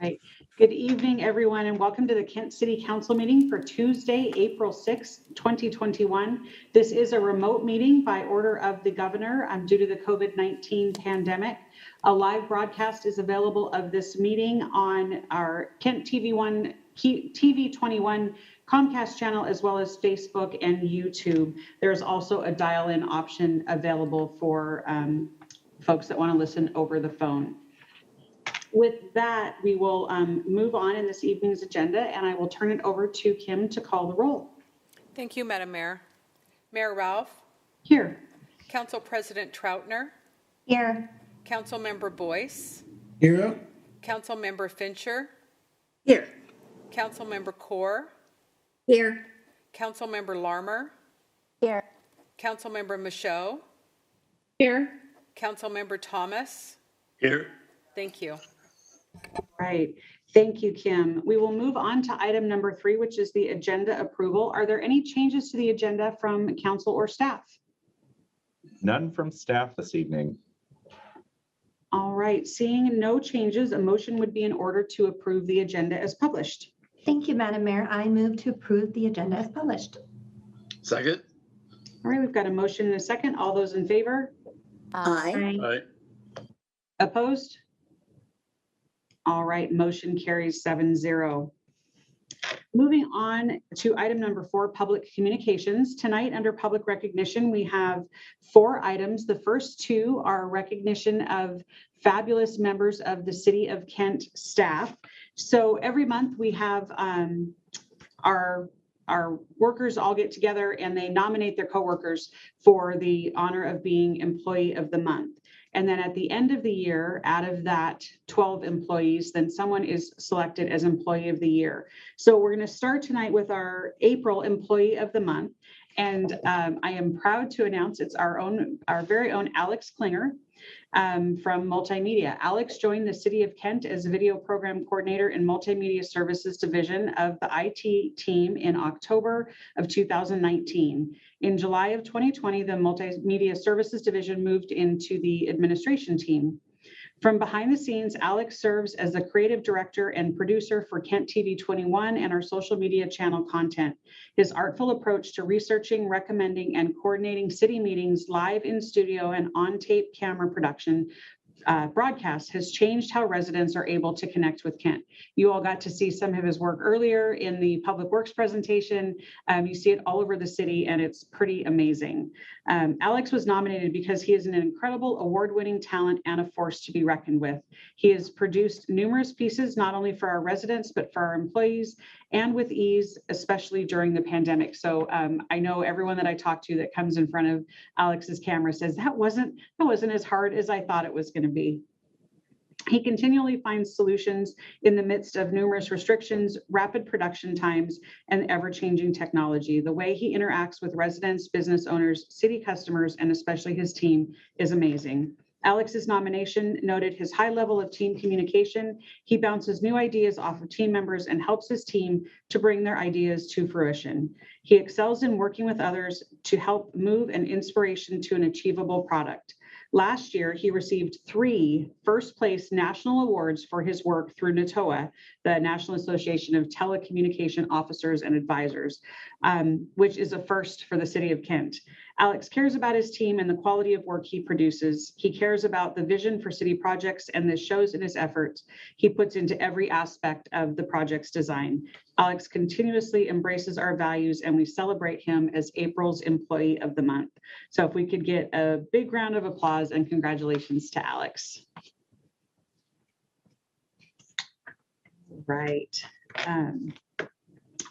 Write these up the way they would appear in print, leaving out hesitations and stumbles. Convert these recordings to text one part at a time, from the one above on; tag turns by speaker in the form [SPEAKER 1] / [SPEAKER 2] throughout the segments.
[SPEAKER 1] Right. Good evening, everyone, and welcome to the Kent City Council meeting for Tuesday, April 6th, 2021. This is a remote meeting by order of the governor due to the COVID-19 pandemic. A live broadcast is available of this meeting on our Kent TV21 Comcast channel, as well as Facebook and YouTube. There's also a dial-in option available for folks that want to listen over the phone. With that, we will move on in this evening's agenda, and I will turn it over to Kim to call the roll.
[SPEAKER 2] Thank you, Madam Mayor. Mayor Ralph.
[SPEAKER 1] Here.
[SPEAKER 2] Council President Troutner.
[SPEAKER 3] Here.
[SPEAKER 2] Councilmember Boyce.
[SPEAKER 4] Here.
[SPEAKER 2] Councilmember Fincher.
[SPEAKER 3] Here.
[SPEAKER 2] Councilmember Core.
[SPEAKER 3] Here.
[SPEAKER 2] Councilmember Larmer.
[SPEAKER 3] Here.
[SPEAKER 2] Councilmember Michaud.
[SPEAKER 3] Here.
[SPEAKER 2] Councilmember Thomas.
[SPEAKER 4] Here.
[SPEAKER 2] Thank you.
[SPEAKER 1] Right. Thank you, Kim. We will move on to item number 3, which is the agenda approval. Are there any changes to the agenda from council or staff?
[SPEAKER 5] None from staff this evening.
[SPEAKER 1] All right. Seeing no changes, a motion would be in order to approve the agenda as published.
[SPEAKER 3] Thank you, Madam Mayor. I move to approve the agenda as published.
[SPEAKER 4] Second.
[SPEAKER 1] All right. We've got a motion and a second. All those in favor?
[SPEAKER 3] Aye.
[SPEAKER 4] Aye.
[SPEAKER 1] Opposed? All right, motion carries 7-0. Moving on to item number 4, public communications. Tonight, under public recognition, we have 4 items. The first 2 are recognition of fabulous members of the City of Kent staff. So every month we have our workers all get together and they nominate their coworkers for the honor of being Employee of the Month. And then at the end of the year, out of that 12 employees, then someone is selected as Employee of the Year. So we're going to start tonight with our April Employee of the Month. And I am proud to announce it's our very own Alex Klinger from Multimedia. Alex joined the City of Kent as Video Program Coordinator in Multimedia Services Division of the IT team in October of 2019. In July of 2020, the Multimedia Services Division moved into the administration team. From behind the scenes, Alex serves as the creative director and producer for Kent TV 21 and our social media channel content. His artful approach to researching, recommending, and coordinating city meetings live in studio and on-tape camera production broadcast has changed how residents are able to connect with Kent. You all got to see some of his work earlier in the Public Works presentation. You see it all over the city, and it's pretty amazing. Alex was nominated because he is an incredible award-winning talent and a force to be reckoned with. He has produced numerous pieces, not only for our residents, but for our employees, and with ease, especially during the pandemic. So I know everyone that I talk to that comes in front of Alex's camera says that wasn't as hard as I thought it was going to be. He continually finds solutions in the midst of numerous restrictions, rapid production times, and ever-changing technology. The way he interacts with residents, business owners, city customers, and especially his team is amazing. Alex's nomination noted his high level of team communication. He bounces new ideas off of team members and helps his team to bring their ideas to fruition. He excels in working with others to help move an inspiration to an achievable product. Last year, he received 3 first-place national awards for his work through NATOA, the National Association of Telecommunication Officers and Advisors, which is a first for the city of Kent. Alex cares about his team and the quality of work he produces. He cares about the vision for city projects, and this shows in his efforts he puts into every aspect of the project's design. Alex continuously embraces our values, and we celebrate him as April's Employee of the Month. So if we could get a big round of applause and congratulations to Alex. Right.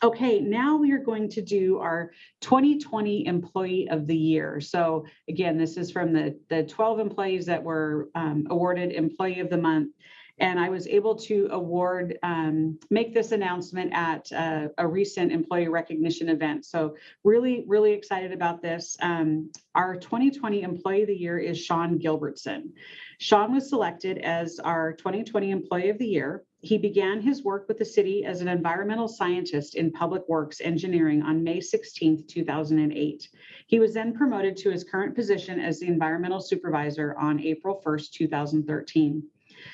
[SPEAKER 1] Okay, now we are going to do our 2020 Employee of the Year. So again, this is from the 12 employees that were awarded Employee of the Month. And I was able to make this announcement at a recent employee recognition event. So really, really excited about this. Our 2020 Employee of the Year is Sean Gilbertson. Sean was selected as our 2020 Employee of the Year. He began his work with the city as an environmental scientist in public works engineering on May 16, 2008. He was then promoted to his current position as the environmental supervisor on April 1st, 2013.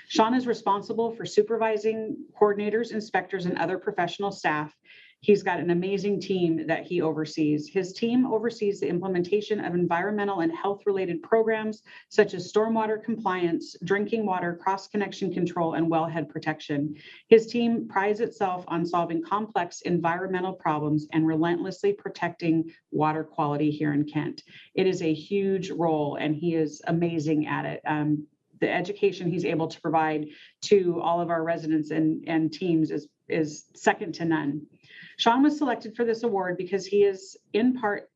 [SPEAKER 1] Sean is responsible for supervising coordinators, inspectors, and other professional staff. He's got an amazing team that he oversees. His team oversees the implementation of environmental and health-related programs such as stormwater compliance, drinking water, cross-connection control, and wellhead protection. His team prides itself on solving complex environmental problems and relentlessly protecting water quality here in Kent. It is a huge role, and he is amazing at it. The education he's able to provide to all of our residents and teams is second to none. Sean was selected for this award because in part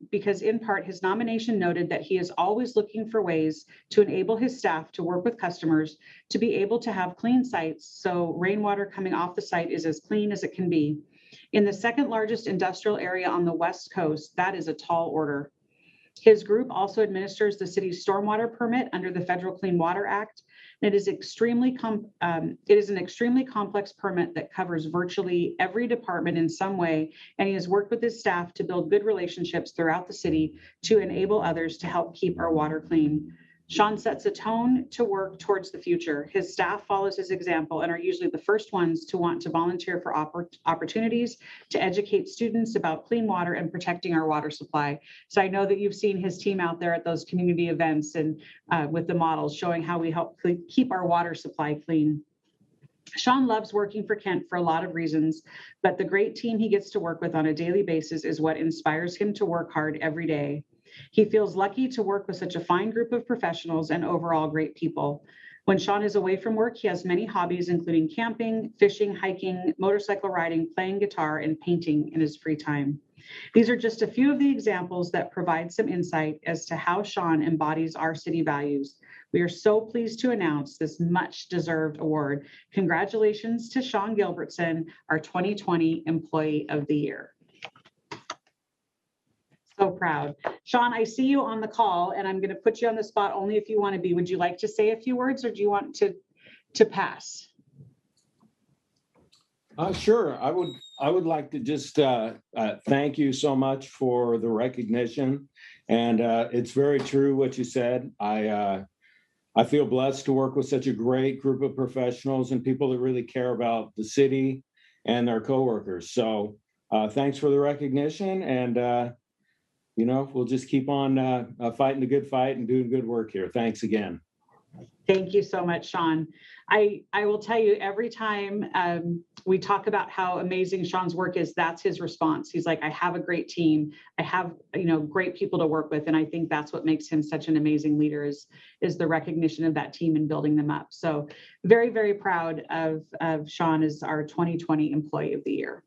[SPEAKER 1] his nomination noted that he is always looking for ways to enable his staff to work with customers to be able to have clean sites, so rainwater coming off the site is as clean as it can be. In the second largest industrial area on the West Coast, that is a tall order. His group also administers the city's stormwater permit under the Federal Clean Water Act. It is an extremely complex permit that covers virtually every department in some way, and he has worked with his staff to build good relationships throughout the city to enable others to help keep our water clean. Sean sets a tone to work towards the future. His staff follows his example and are usually the first ones to want to volunteer for opportunities to educate students about clean water and protecting our water supply. So I know that you've seen his team out there at those community events and with the models showing how we help keep our water supply clean. Sean loves working for Kent for a lot of reasons, but the great team he gets to work with on a daily basis is what inspires him to work hard every day. He feels lucky to work with such a fine group of professionals and overall great people. When Sean is away from work, he has many hobbies, including camping, fishing, hiking, motorcycle riding, playing guitar, and painting in his free time. These are just a few of the examples that provide some insight as to how Sean embodies our city values. We are so pleased to announce this much-deserved award. Congratulations to Sean Gilbertson, our 2020 Employee of the Year. So proud. Sean, I see you on the call, and I'm going to put you on the spot only if you want to be. Would you like to say a few words, or do you want to pass?
[SPEAKER 6] Sure. I would like to just thank you so much for the recognition, and it's very true what you said. I feel blessed to work with such a great group of professionals and people that really care about the city and their coworkers. So thanks for the recognition, and we'll just keep on fighting the good fight and doing good work here. Thanks again.
[SPEAKER 1] Thank you so much, Sean. I will tell you, every time we talk about how amazing Sean's work is, that's his response. He's like, I have a great team. I have, great people to work with. And I think that's what makes him such an amazing leader is the recognition of that team and building them up. So very, very proud of Sean as our 2020 Employee of the Year.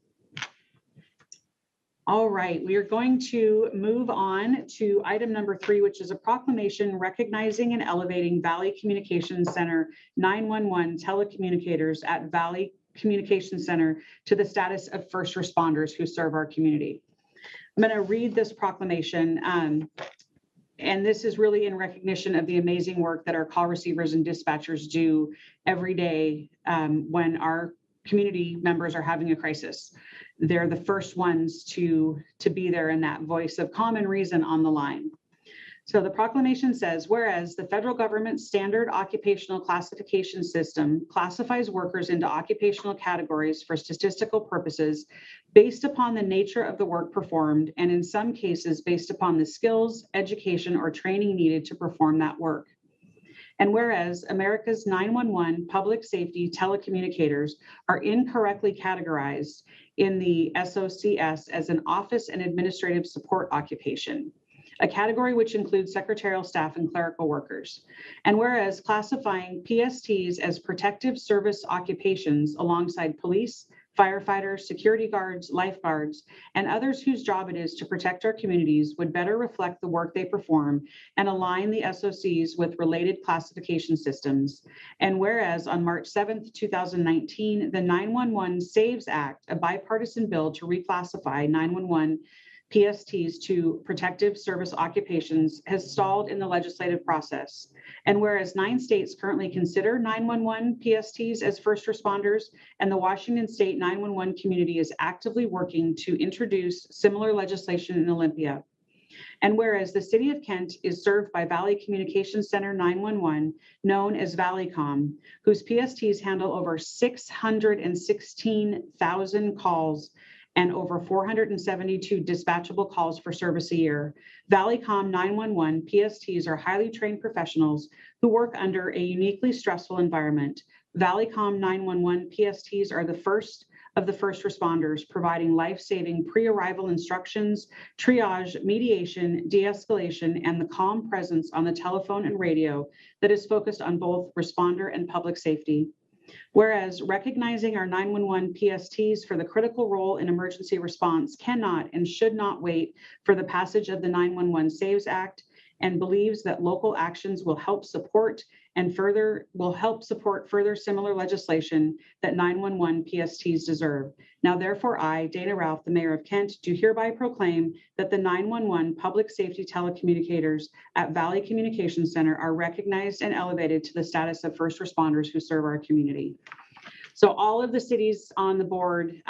[SPEAKER 1] All right, we are going to move on to item number 3, which is a proclamation recognizing and elevating Valley Communications Center 911 telecommunicators at Valley Communications Center to the status of first responders who serve our community. I'm going to read this proclamation, and this is really in recognition of the amazing work that our call receivers and dispatchers do every day when our community members are having a crisis. They're the first ones to be there in that voice of common reason on the line. So the proclamation says, whereas the federal government's standard occupational classification system classifies workers into occupational categories for statistical purposes based upon the nature of the work performed, and in some cases based upon the skills, education, or training needed to perform that work. And whereas America's 911 public safety telecommunicators are incorrectly categorized in the SOCS as an office and administrative support occupation, a category which includes secretarial staff and clerical workers. And whereas classifying PSTs as protective service occupations alongside police, firefighters, security guards, lifeguards, and others whose job it is to protect our communities would better reflect the work they perform and align the SOCs with related classification systems. And whereas on March 7th, 2019, the 911 Saves Act, a bipartisan bill to reclassify 911 PSTs to protective service occupations, has stalled in the legislative process. And whereas 9 states currently consider 911 PSTs as first responders, and the Washington State 911 community is actively working to introduce similar legislation in Olympia. And whereas the city of Kent is served by Valley Communications Center 911, known as Valleycom, whose PSTs handle over 616,000 calls and over 472 dispatchable calls for service a year. Valleycom 911 PSTs are highly trained professionals who work under a uniquely stressful environment. Valleycom 911 PSTs are the first of the first responders, providing life-saving pre-arrival instructions, triage, mediation, de-escalation, and the calm presence on the telephone and radio that is focused on both responder and public safety. Whereas recognizing our 911 PSTs for the critical role in emergency response cannot and should not wait for the passage of the 911 Saves Act, and believes that local actions will help support further similar legislation that 911 PSTs deserve. Now, therefore, I, Dana Ralph, the Mayor of Kent, do hereby proclaim that the 911 public safety telecommunicators at Valley Communications Center are recognized and elevated to the status of first responders who serve our community. So all of the cities on the board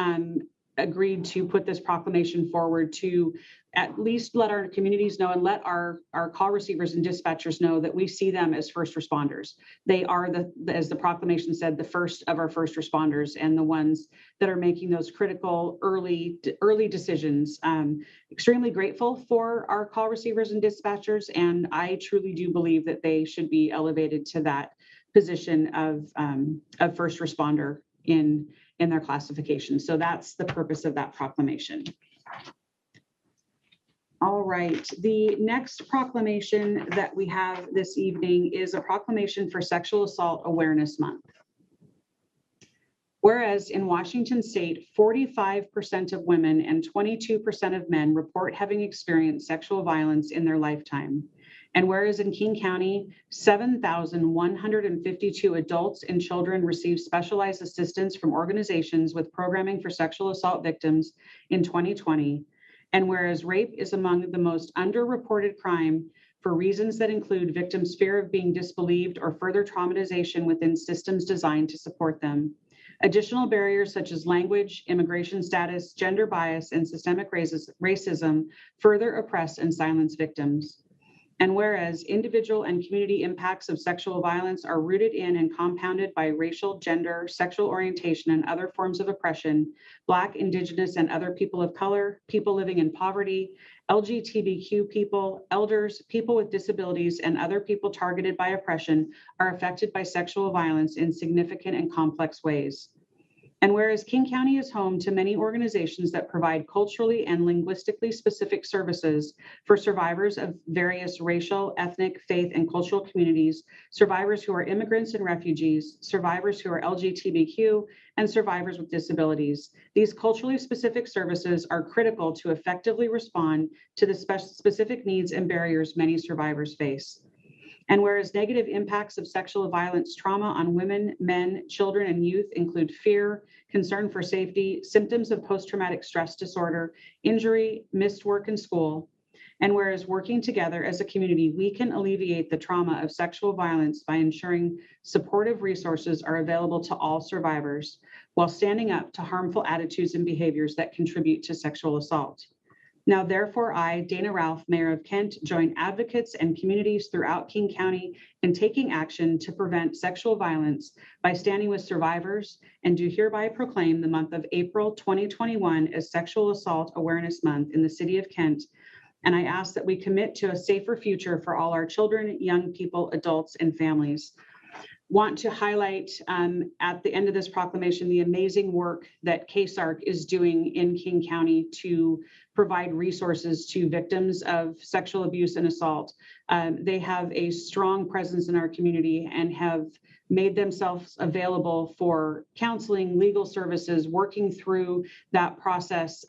[SPEAKER 1] agreed to put this proclamation forward to at least let our communities know and let our call receivers and dispatchers know that we see them as first responders. They are, as the proclamation said, the first of our first responders and the ones that are making those critical early decisions. Extremely grateful for our call receivers and dispatchers, and I truly do believe that they should be elevated to that position of first responder in their classification. So that's the purpose of that proclamation. All right, the next proclamation that we have this evening is a proclamation for Sexual Assault Awareness Month. Whereas in Washington State, 45% of women and 22% of men report having experienced sexual violence in their lifetime. And whereas in King County, 7,152 adults and children receive specialized assistance from organizations with programming for sexual assault victims in 2020. And whereas rape is among the most underreported crime for reasons that include victims' fear of being disbelieved or further traumatization within systems designed to support them. Additional barriers such as language, immigration status, gender bias, and systemic racism further oppress and silence victims. And whereas individual and community impacts of sexual violence are rooted in and compounded by racial, gender, sexual orientation, and other forms of oppression, Black, Indigenous, and other people of color, people living in poverty, LGBTQ people, elders, people with disabilities, and other people targeted by oppression are affected by sexual violence in significant and complex ways. And whereas King County is home to many organizations that provide culturally and linguistically specific services for survivors of various racial, ethnic, faith, and cultural communities, survivors who are immigrants and refugees, survivors who are LGBTQ, and survivors with disabilities. These culturally specific services are critical to effectively respond to the specific needs and barriers many survivors face. And whereas negative impacts of sexual violence trauma on women, men, children, and youth include fear, concern for safety, symptoms of post-traumatic stress disorder, injury, missed work and school. And whereas working together as a community, we can alleviate the trauma of sexual violence by ensuring supportive resources are available to all survivors while standing up to harmful attitudes and behaviors that contribute to sexual assault. Now therefore, I, Dana Ralph, Mayor of Kent, join advocates and communities throughout King County in taking action to prevent sexual violence by standing with survivors, and do hereby proclaim the month of April 2021 as Sexual Assault Awareness Month in the city of Kent. And I ask that we commit to a safer future for all our children, young people, adults, and families. Want to highlight at the end of this proclamation the amazing work that KSARC is doing in King County to provide resources to victims of sexual abuse and assault. They have a strong presence in our community and have made themselves available for counseling, legal services, working through that process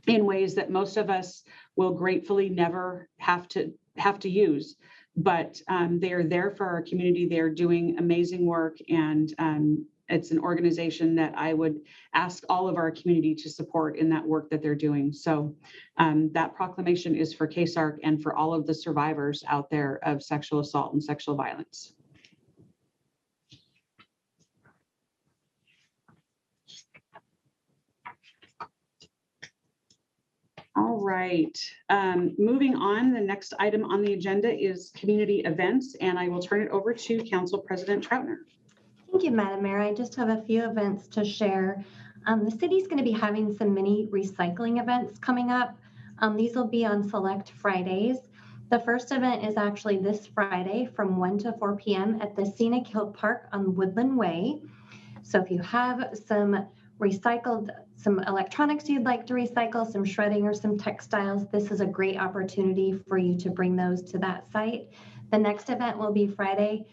[SPEAKER 1] in ways that most of us will gratefully never have to use. But they are there for our community. They are doing amazing work, and it's an organization that I would ask all of our community to support in that work that they're doing. So that proclamation is for KSARC and for all of the survivors out there of sexual assault and sexual violence. All right, moving on, the next item on the agenda is community events, and I will turn it over to Council President Troutner.
[SPEAKER 3] Thank you, Madam Mayor. I just have a few events to share. The city's going to be having some mini recycling events coming up. These will be on select Fridays. The first event is actually this Friday from 1 to 4 p.m. at the Scenic Hill Park on Woodland Way. So if you have some electronics you'd like to recycle, some shredding or some textiles, this is a great opportunity for you to bring those to that site. The next event will be Friday,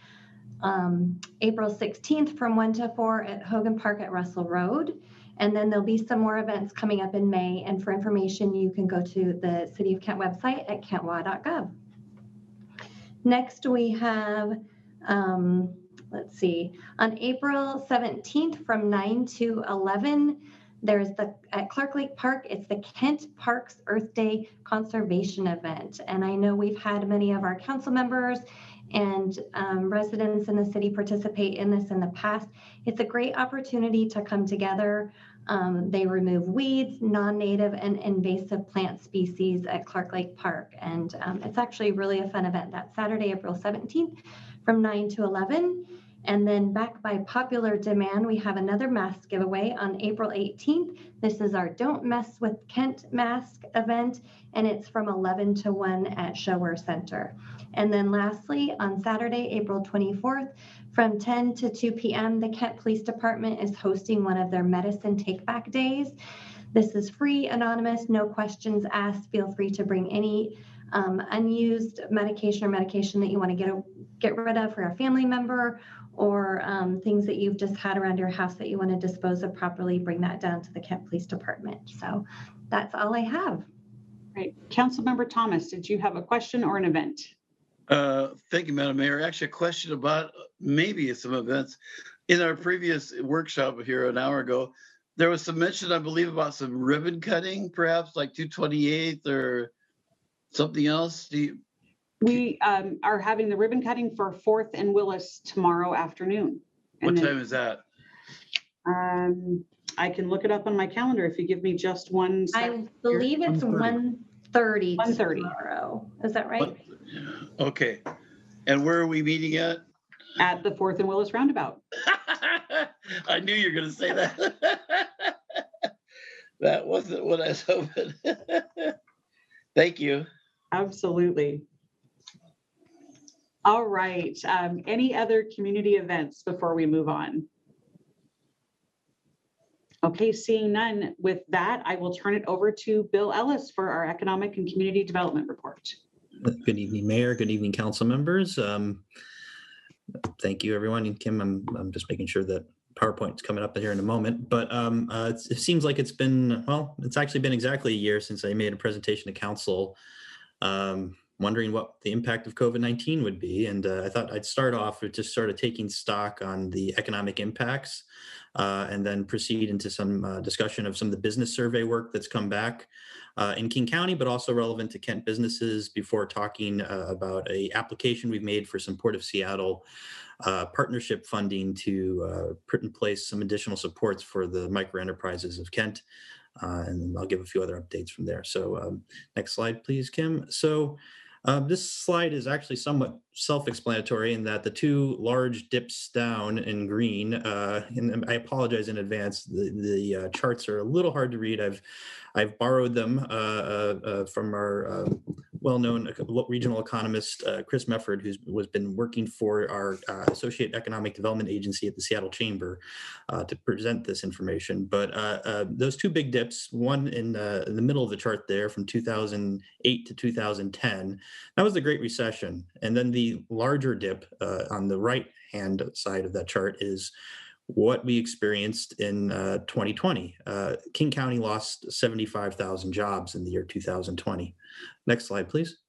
[SPEAKER 3] April 16th from 1 to 4 at Hogan Park at Russell Road. And then there'll be some more events coming up in May. And for information, you can go to the City of Kent website at kentwa.gov. Next, we have, let's see, on April 17th from 9 to 11, there's at Clark Lake Park, it's the Kent Parks Earth Day Conservation Event. And I know we've had many of our council members and residents in the city participate in this in the past. It's a great opportunity to come together. They remove weeds, non-native and invasive plant species at Clark Lake Park. And it's actually really a fun event. That's Saturday, April 17th from 9 to 11. And then back by popular demand, we have another mask giveaway on April 18th. This is our Don't Mess with Kent mask event, and it's from 11 to 1 at Shower Center. And then lastly, on Saturday, April 24th, from 10 to 2 p.m., the Kent Police Department is hosting one of their medicine take-back days. This is free, anonymous, no questions asked. Feel free to bring any unused medication that you want to get rid of for a family member, or things that you've just had around your house that you want to dispose of properly. Bring that down to the Kent Police Department. So that's all I have.
[SPEAKER 1] Great. Councilmember Thomas, did you have a question or an event?
[SPEAKER 4] Thank you, Madam Mayor. Actually, a question about maybe some events. In our previous workshop here an hour ago, there was some mention, I believe, about some ribbon cutting, perhaps like 228th or something else.
[SPEAKER 1] We are having the ribbon cutting for 4th and Willis tomorrow afternoon.
[SPEAKER 4] What time is that?
[SPEAKER 1] I can look it up on my calendar if you give me just 1 second.
[SPEAKER 3] I believe it's 1:30
[SPEAKER 1] 1:30
[SPEAKER 3] tomorrow. Is that right?
[SPEAKER 4] Okay. And where are we meeting at?
[SPEAKER 1] At the 4th and Willis roundabout.
[SPEAKER 4] I knew you were going to say that. That wasn't what I was hoping. Thank you.
[SPEAKER 1] Absolutely. All right. Any other community events before we move on? Okay, seeing none. With that, I will turn it over to Bill Ellis for our Economic and Community Development Report.
[SPEAKER 7] Good evening, Mayor. Good evening, council members. Thank you, everyone. And Kim, I'm just making sure that PowerPoint's coming up here in a moment. But it seems like it's been, well, it's actually been exactly a year since I made a presentation to council, wondering what the impact of COVID-19 would be. And I thought I'd start off with just sort of taking stock on the economic impacts and then proceed into some discussion of some of the business survey work that's come back in King County, but also relevant to Kent businesses before talking about a application we've made for some Port of Seattle partnership funding to put in place some additional supports for the micro enterprises of Kent. and I'll give a few other updates from there. So next slide, please, Kim. So this slide is actually somewhat self-explanatory in that the two large dips down in green, and I apologize in advance, the charts are a little hard to read. I've borrowed them from our well-known regional economist, Chris Mefford, who's been working for our Associate Economic Development Agency at the Seattle Chamber to present this information. But those two big dips, one in the middle of the chart there from 2008 to 2010, that was the Great Recession. And then the larger dip on the right-hand side of that chart is what we experienced in 2020. King County lost 75,000 jobs in the year 2020. Next slide, please.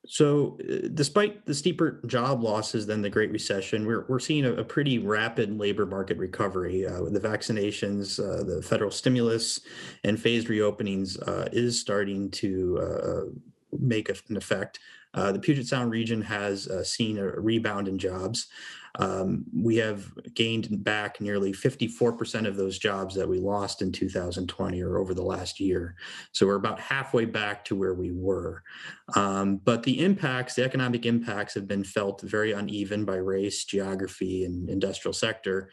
[SPEAKER 7] So despite the steeper job losses than the Great Recession, we're seeing a pretty rapid labor market recovery. The vaccinations, the federal stimulus, and phased reopenings is starting to make an effect. The Puget Sound region has seen a rebound in jobs. We have gained back nearly 54% of those jobs that we lost in 2020 or over the last year. So we're about halfway back to where we were. But the economic impacts have been felt very uneven by race, geography, and industrial sector.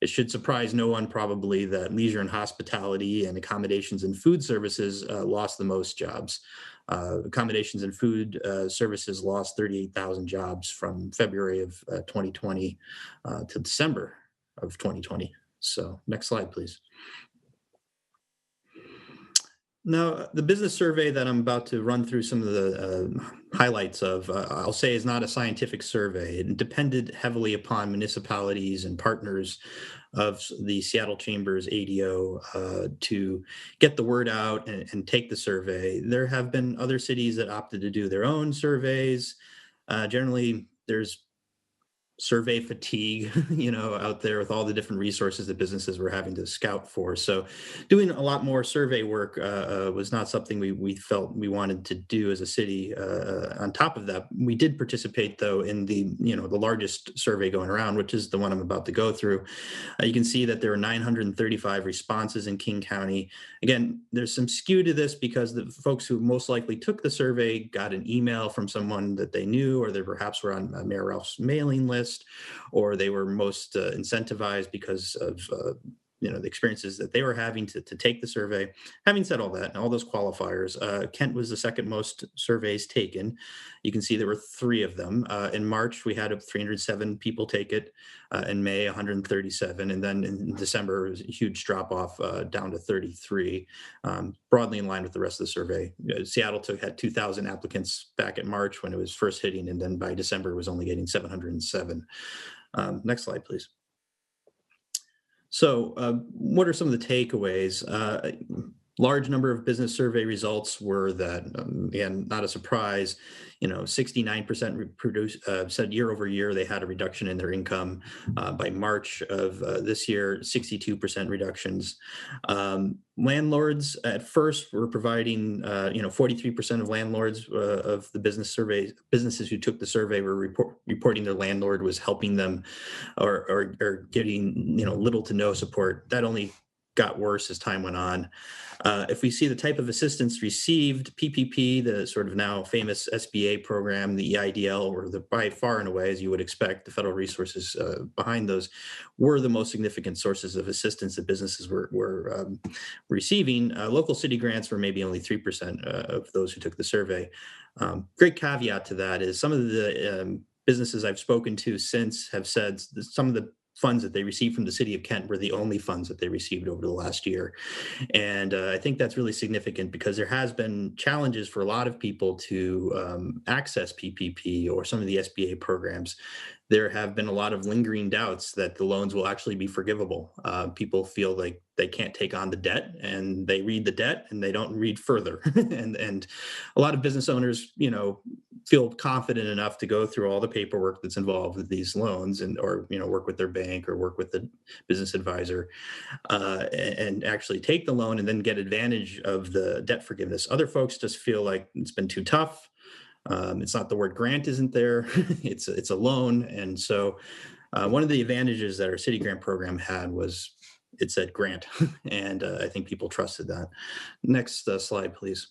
[SPEAKER 7] It should surprise no one probably that leisure and hospitality and accommodations and food services lost the most jobs. Accommodations and food services lost 38,000 jobs from February of 2020 to December of 2020. So next slide, please. Now, the business survey that I'm about to run through some of the highlights of, I'll say is not a scientific survey. It depended heavily upon municipalities and partners of the Seattle Chamber's ADO to get the word out and take the survey. There have been other cities that opted to do their own surveys. Generally, there's survey fatigue, out there with all the different resources that businesses were having to scout for. So doing a lot more survey work was not something we felt we wanted to do as a city. On top of that, we did participate though in the largest survey going around, which is the one I'm about to go through. You can see that there were 935 responses in King County. Again, there's some skew to this because the folks who most likely took the survey got an email from someone that they knew, or they perhaps were on Mayor Ralph's mailing list, or they were most incentivized because of the experiences that they were having to take the survey. Having said all that and all those qualifiers, Kent was the second most surveys taken. You can see there were 3 of them. In March, we had 307 people take it. In May, 137. And then in December, it was a huge drop off down to 33, broadly in line with the rest of the survey. Seattle had 2,000 applicants back in March when it was first hitting. And then by December, it was only getting 707. Next slide, please. So what are some of the takeaways? Large number of business survey results were that, again, not a surprise, 69% said year over year they had a reduction in their income. By March of this year, 62% reductions. Landlords at first were providing, 43% of landlords of the businesses who took the survey were reporting their landlord was helping them or getting, little to no support. That only got worse as time went on. If we see the type of assistance received, PPP, the sort of now famous SBA program, the EIDL, were by far and away, as you would expect, the federal resources behind those were the most significant sources of assistance that businesses were receiving. Local city grants were maybe only 3% of those who took the survey. Great caveat to that is some of the businesses I've spoken to since have said some of the funds that they received from the city of Kent were the only funds that they received over the last year. And I think that's really significant because there has been challenges for a lot of people to access PPP or some of the SBA programs. There have been a lot of lingering doubts that the loans will actually be forgivable. People feel like they can't take on the debt, and they read the debt and they don't read further. and a lot of business owners, feel confident enough to go through all the paperwork that's involved with these loans or work with their bank or work with the business advisor and actually take the loan and then get advantage of the debt forgiveness. Other folks just feel like it's been too tough. It's not the word grant isn't there. It's a loan. And so one of the advantages that our city grant program had was it said grant, and I think people trusted that. Next slide, please.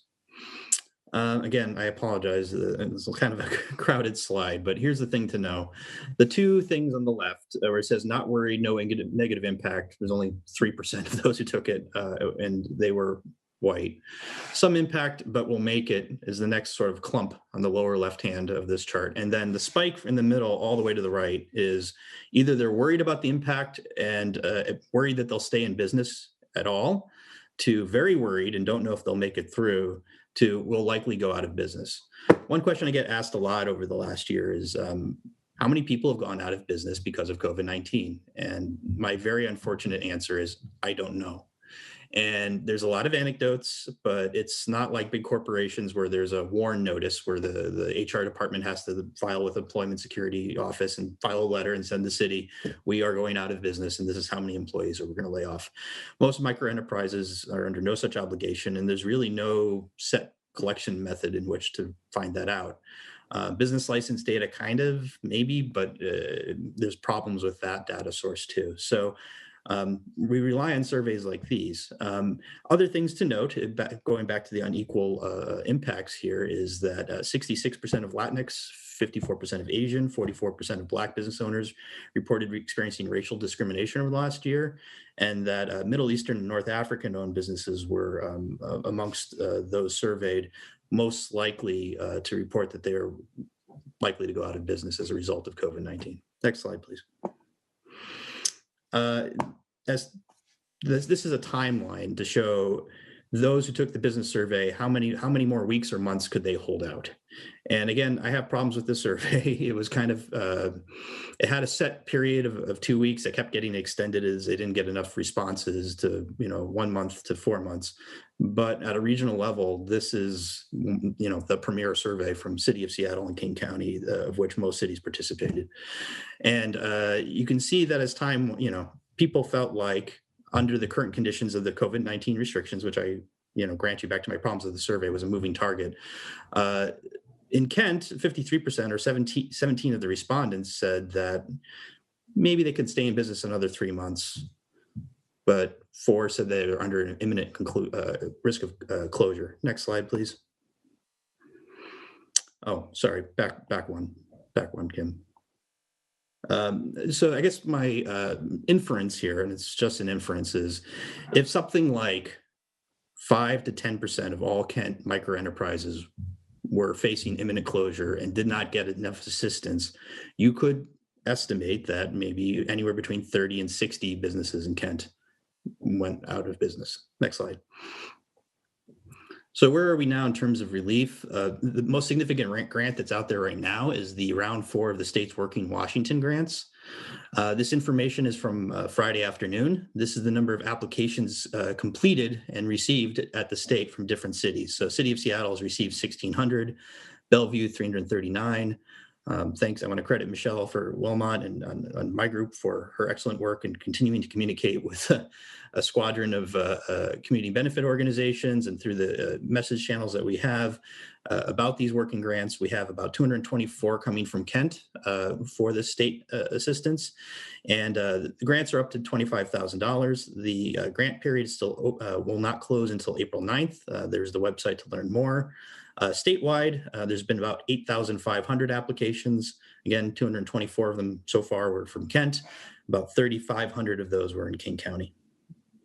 [SPEAKER 7] Again, I apologize. It's kind of a crowded slide, but here's the thing to know. The two things on the left where it says not worried, no negative impact, there's only 3% of those who took it, and they were white. Some impact, but we'll make it is the next sort of clump on the lower left hand of this chart. And then the spike in the middle all the way to the right is either they're worried about the impact and worried that they'll stay in business at all, to very worried and don't know if they'll make it through, to will likely go out of business. One question I get asked a lot over the last year is how many people have gone out of business because of COVID-19? And my very unfortunate answer is I don't know. And there's a lot of anecdotes, but it's not like big corporations where there's a warn notice where the HR department has to file with Employment Security Office and file a letter and send the city, we are going out of business and this is how many employees are we going to lay off. Most micro enterprises are under no such obligation, and there's really no set collection method in which to find that out. Business license data kind of maybe, but there's problems with that data source too. So we rely on surveys like these. Other things to note, going back to the unequal impacts here, is that 66% of Latinx, 54% of Asian, 44% of Black business owners reported experiencing racial discrimination over the last year, and that Middle Eastern and North African-owned businesses were amongst those surveyed most likely to report that they are likely to go out of business as a result of COVID-19. Next slide, please. As this is a timeline to show those who took the business survey, how many more weeks or months could they hold out? And again, I have problems with this survey. It was kind of, it had a set period of 2 weeks that kept getting extended as they didn't get enough responses to, 1 month to 4 months. But at a regional level, this is, the premier survey from City of Seattle and King County, of which most cities participated. And you can see that as time, people felt like under the current conditions of the COVID-19 restrictions, which I, grant you back to my problems with the survey was a moving target. In Kent, 53% or 17 of the respondents said that maybe they could stay in business another 3 months, but 4 said they were under an imminent risk of closure. Next slide, please. Oh, sorry, back one, Kim. So I guess my inference here, and it's just an inference, is if something like 5 to 10% of all Kent micro enterprises were facing imminent closure and did not get enough assistance, you could estimate that maybe anywhere between 30 and 60 businesses in Kent went out of business. Next slide. So where are we now in terms of relief? The most significant grant that's out there right now is the round 4 of the state's Working Washington grants. This information is from Friday afternoon. This is the number of applications completed and received at the state from different cities. So City of Seattle has received 1,600, Bellevue 339. Thanks. I want to credit Michelle for Wilmot and on my group for her excellent work and continuing to communicate with a squadron of community benefit organizations and through the message channels that we have about these working grants. We have about 224 coming from Kent for the state assistance, and the grants are up to $25,000. The grant period still will not close until April 9th. There's the website to learn more. Statewide, there's been about 8,500 applications. Again, 224 of them so far were from Kent. About 3,500 of those were in King County.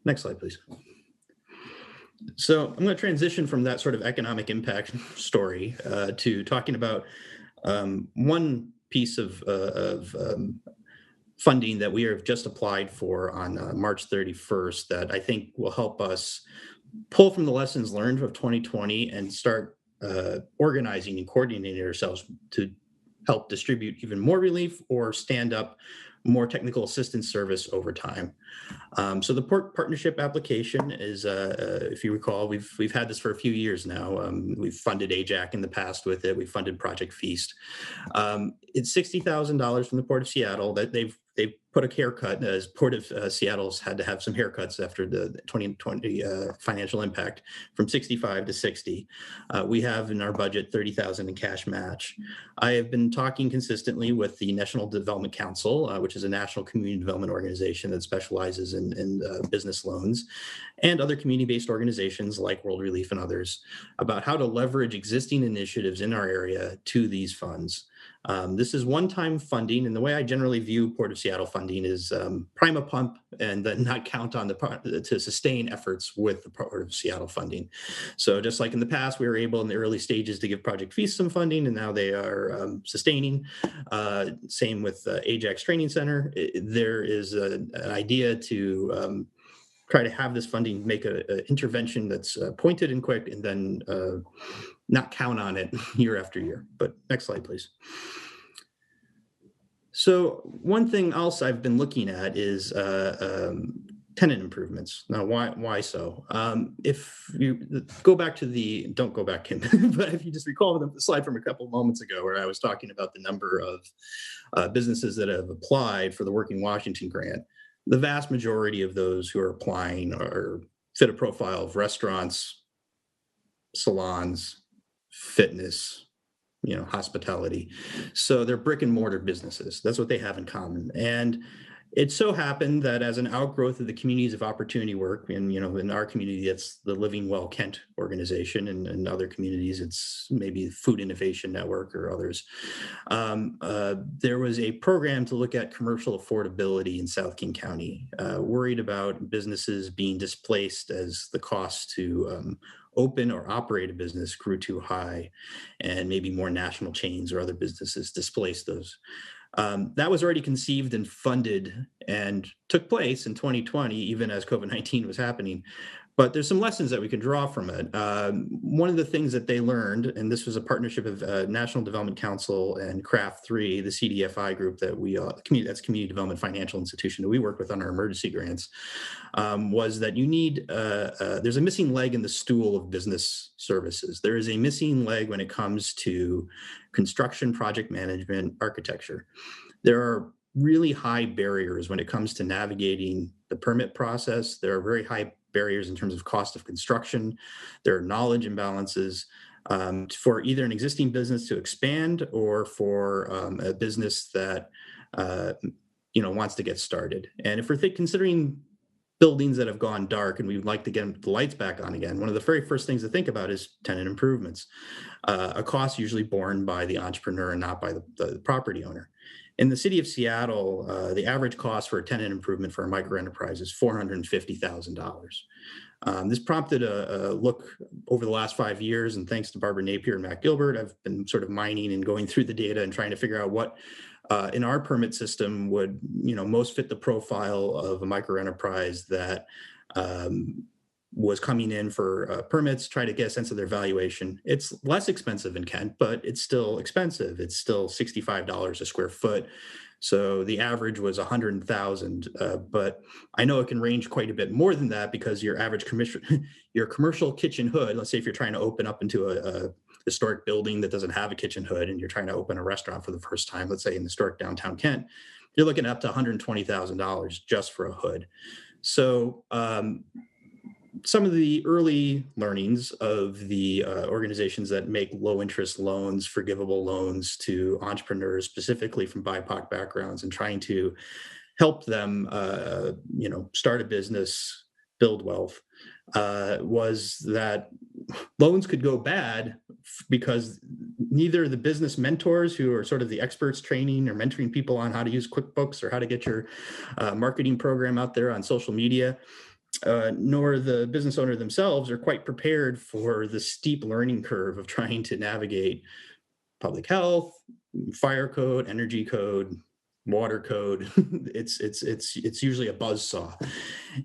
[SPEAKER 7] Next slide, please. So I'm going to transition from that sort of economic impact story to talking about one piece of funding that we have just applied for on March 31st that I think will help us pull from the lessons learned of 2020 and start organizing and coordinating ourselves to help distribute even more relief or stand up more technical assistance service over time. So the partnership application is, if you recall, we've had this for a few years now. We've funded AJAC in the past with it. We've funded Project Feast. It's $60,000 from the Port of Seattle that they've put a haircut, as Port of Seattle's had to have some haircuts after the 2020 financial impact, from 65 to 60. We have in our budget $30,000 in cash match. I have been talking consistently with the National Development Council, which which is a national community development organization that specializes in business loans, and other community-based organizations like World Relief and others about how to leverage existing initiatives in our area to these funds. This is one-time funding, and the way I generally view Port of Seattle funding is prime a pump and then not count on to sustain efforts with the Port of Seattle funding. So just like in the past, we were able in the early stages to give Project Feast some funding, and now they are sustaining. Same with Ajax Training Center. There is an idea to try to have this funding make an intervention that's pointed and quick, and then not count on it year after year. But next slide, please. So one thing else I've been looking at is tenant improvements. Now, why so? If you go back to don't go back, Kim, but if you just recall the slide from a couple of moments ago where I was talking about the number of businesses that have applied for the Working Washington grant, the vast majority of those who are applying are fit a profile of restaurants, salons, fitness, hospitality. So they're brick and mortar businesses. That's what they have in common. And it so happened that as an outgrowth of the Communities of Opportunity work, and in our community, it's the Living Well Kent organization, and in other communities, it's maybe Food Innovation Network or others. There was a program to look at commercial affordability in South King County, worried about businesses being displaced as the cost to open or operate a business grew too high, and maybe more national chains or other businesses displaced those. That was already conceived and funded and took place in 2020, even as COVID-19 was happening. But there's some lessons that we can draw from it. One of the things that they learned, and this was a partnership of National Development Council and Craft 3, the CDFI group that that's Community Development Financial Institution that we work with on our emergency grants, was that you need, there's a missing leg in the stool of business services. There is a missing leg when it comes to construction, project management, architecture. There are really high barriers when it comes to navigating the permit process. There are very high barriers in terms of cost of construction. There are knowledge imbalances for either an existing business to expand or for a business that wants to get started. And if we're considering buildings that have gone dark and we'd like to get the lights back on again, one of the very first things to think about is tenant improvements, a cost usually borne by the entrepreneur and not by the property owner. In the city of Seattle, the average cost for a tenant improvement for a micro enterprise is $450,000. This prompted a look over the last 5 years, and thanks to Barbara Napier and Matt Gilbert, I've been sort of mining and going through the data and trying to figure out what in our permit system would most fit the profile of a micro enterprise that was coming in for permits, try to get a sense of their valuation. It's less expensive in Kent, but it's still expensive. It's still $65 a square foot. So the average was 100,000, but I know it can range quite a bit more than that because your average your commercial kitchen hood, let's say if you're trying to open up into a historic building that doesn't have a kitchen hood and you're trying to open a restaurant for the first time, let's say in historic downtown Kent, you're looking up to $120,000 just for a hood. So some of the early learnings of the organizations that make low interest loans, forgivable loans to entrepreneurs, specifically from BIPOC backgrounds, and trying to help them, start a business, build wealth, was that loans could go bad because neither the business mentors who are sort of the experts training or mentoring people on how to use QuickBooks or how to get your marketing program out there on social media, nor the business owner themselves are quite prepared for the steep learning curve of trying to navigate public health, fire code, energy code, water code. It's usually a buzzsaw.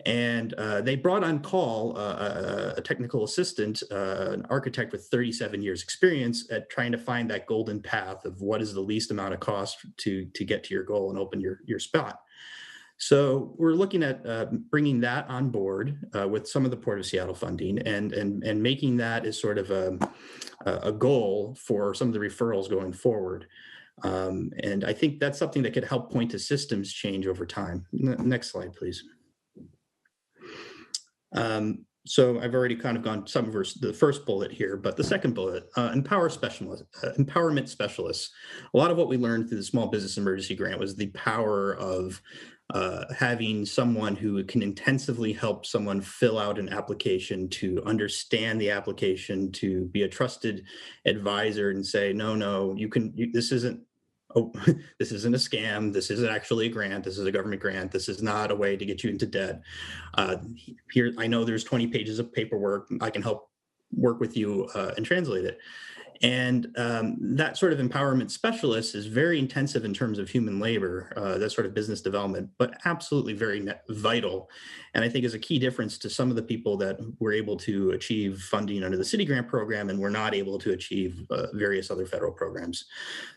[SPEAKER 7] And they brought on call a technical assistant, an architect with 37 years experience at trying to find that golden path of what is the least amount of cost to get to your goal and open your spot. So we're looking at bringing that on board with some of the Port of Seattle funding and making that as sort of a goal for some of the referrals going forward. And I think that's something that could help point to systems change over time. Next slide, please. So I've already kind of gone some of the first bullet here, but the second bullet, empowerment specialists. A lot of what we learned through the Small Business Emergency Grant was the power of having someone who can intensively help someone fill out an application, to understand the application, to be a trusted advisor and say, no, this isn't, oh, this isn't a scam. This isn't actually a grant. This is a government grant. This is not a way to get you into debt. Here, I know there's 20 pages of paperwork. I can help work with you and translate it. And that sort of empowerment specialist is very intensive in terms of human labor, that sort of business development, but absolutely very vital. And I think is a key difference to some of the people that were able to achieve funding under the city grant program and were not able to achieve various other federal programs.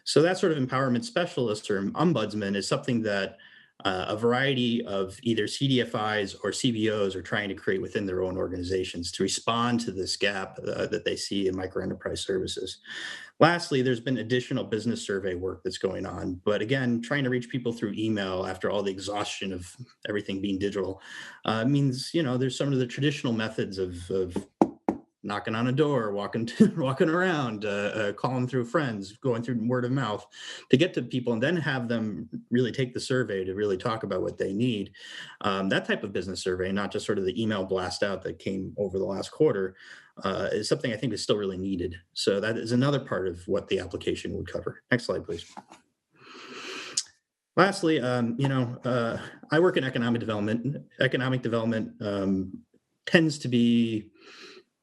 [SPEAKER 7] So that sort of empowerment specialist or ombudsman is something that a variety of either CDFIs or CBOs are trying to create within their own organizations to respond to this gap that they see in microenterprise services. Lastly, there's been additional business survey work that's going on, but again, trying to reach people through email after all the exhaustion of everything being digital means, there's some of the traditional methods of knocking on a door, walking around, calling through friends, going through word of mouth to get to people and then have them really take the survey to really talk about what they need. That type of business survey, not just sort of the email blast out that came over the last quarter, is something I think is still really needed. So that is another part of what the application would cover. Next slide, please. Lastly, I work in economic development. Economic development tends to be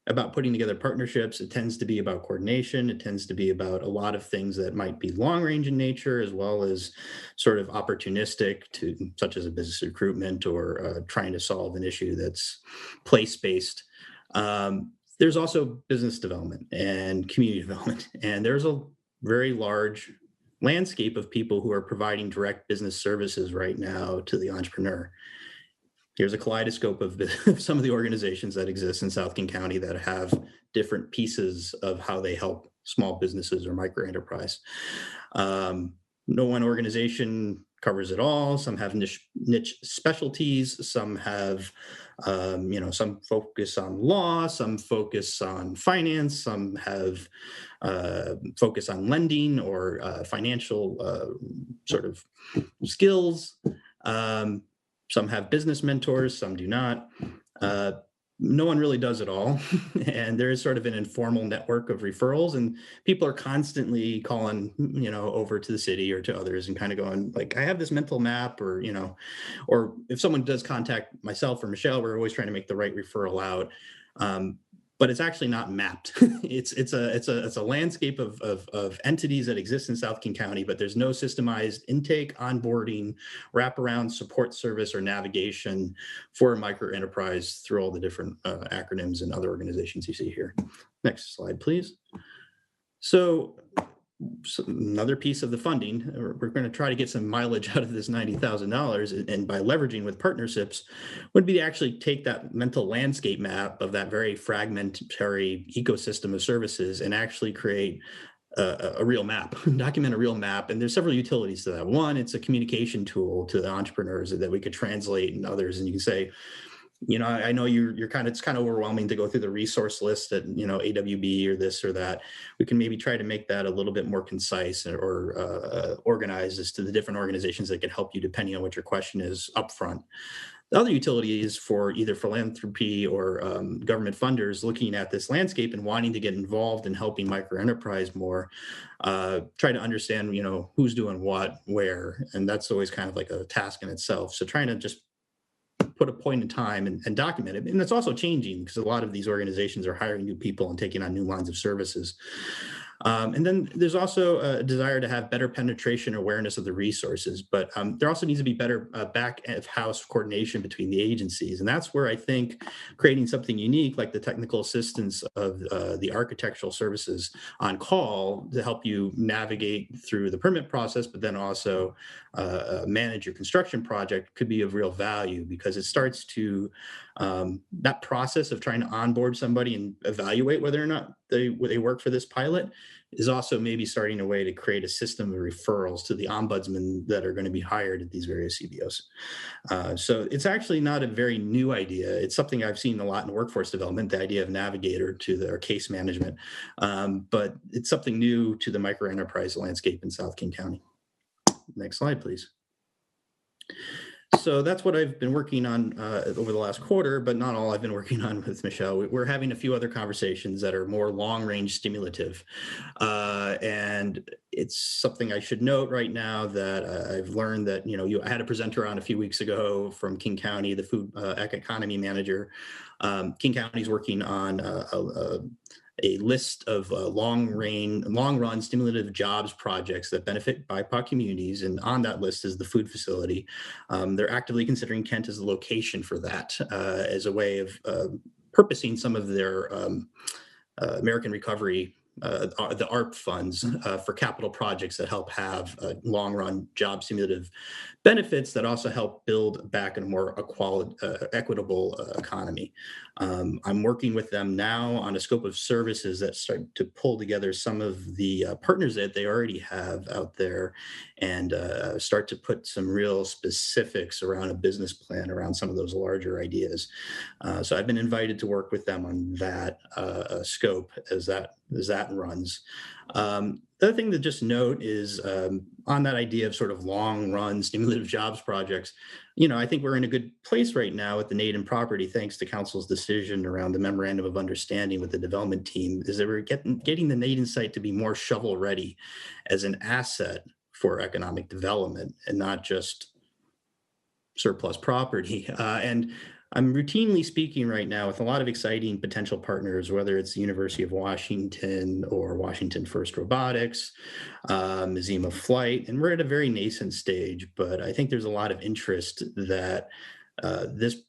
[SPEAKER 7] about putting together partnerships. It tends to be about coordination. It tends to be about a lot of things that might be long range in nature, as well as sort of opportunistic, such as a business recruitment or trying to solve an issue that's place-based. There's also business development and community development, and there's a very large landscape of people who are providing direct business services right now to the entrepreneur. Here's a kaleidoscope of some of the organizations that exist in South King County that have different pieces of how they help small businesses or micro enterprise. No one organization covers it all. Some have niche specialties. Some have, some focus on law. Some focus on finance. Some have focus on lending or financial sort of skills. Some have business mentors, some do not. No one really does it all. And there is sort of an informal network of referrals, and people are constantly calling, over to the city or to others and kind of going like, I have this mental map, or if someone does contact myself or Michelle, we're always trying to make the right referral out. But it's actually not mapped. It's a landscape of entities that exist in South King County, but there's no systemized intake, onboarding, wraparound support service, or navigation for a micro enterprise through all the different acronyms and other organizations you see here. Next slide, please. So another piece of the funding, we're going to try to get some mileage out of this $90,000, and by leveraging with partnerships would be to actually take that mental landscape map of that very fragmentary ecosystem of services and actually create a real map, document a real map. And there's several utilities to that. One, it's a communication tool to the entrepreneurs that we could translate and others. And you can say, I know it's kind of overwhelming to go through the resource list at, AWB or this or that. We can maybe try to make that a little bit more concise or organized as to the different organizations that can help you depending on what your question is upfront. The other utility is for either philanthropy or government funders looking at this landscape and wanting to get involved in helping micro enterprise more, try to understand, who's doing what, where, and that's always kind of like a task in itself. So trying to just put a point in time and document it. And it's also changing because a lot of these organizations are hiring new people and taking on new lines of services. And then there's also a desire to have better penetration awareness of the resources, but there also needs to be better back of house coordination between the agencies. And that's where I think creating something unique like the technical assistance of the architectural services on call to help you navigate through the permit process, but then also manage your construction project could be of real value, because it starts to that process of trying to onboard somebody and evaluate whether or not they work for this pilot is also maybe starting a way to create a system of referrals to the ombudsman that are going to be hired at these various CBOs. So it's actually not a very new idea. It's something I've seen a lot in workforce development, the idea of navigator to their case management. But it's something new to the microenterprise landscape in South King County. Next slide, please. So that's what I've been working on over the last quarter, but not all I've been working on with Michelle. We're having a few other conversations that are more long-range stimulative. And it's something I should note right now that I've learned that, I had a presenter on a few weeks ago from King County, the food economy manager. King County is working on a list of long-run stimulative jobs projects that benefit BIPOC communities, and on that list is the food facility. They're actively considering Kent as the location for that, as a way of purposing some of their American Recovery, the ARP funds for capital projects that help have long-run job stimulative benefits that also help build back a more equitable economy. I'm working with them now on a scope of services that start to pull together some of the partners that they already have out there and start to put some real specifics around a business plan around some of those larger ideas. So I've been invited to work with them on that scope as that runs. The other thing to just note is on that idea of sort of long-run stimulative jobs projects, I think we're in a good place right now with the Naden property, thanks to council's decision around the memorandum of understanding with the development team, is that we're getting the Naden site to be more shovel-ready as an asset for economic development and not just surplus property. And I'm routinely speaking right now with a lot of exciting potential partners, whether it's the University of Washington or Washington First Robotics, Museum of Flight, and we're at a very nascent stage, but I think there's a lot of interest that this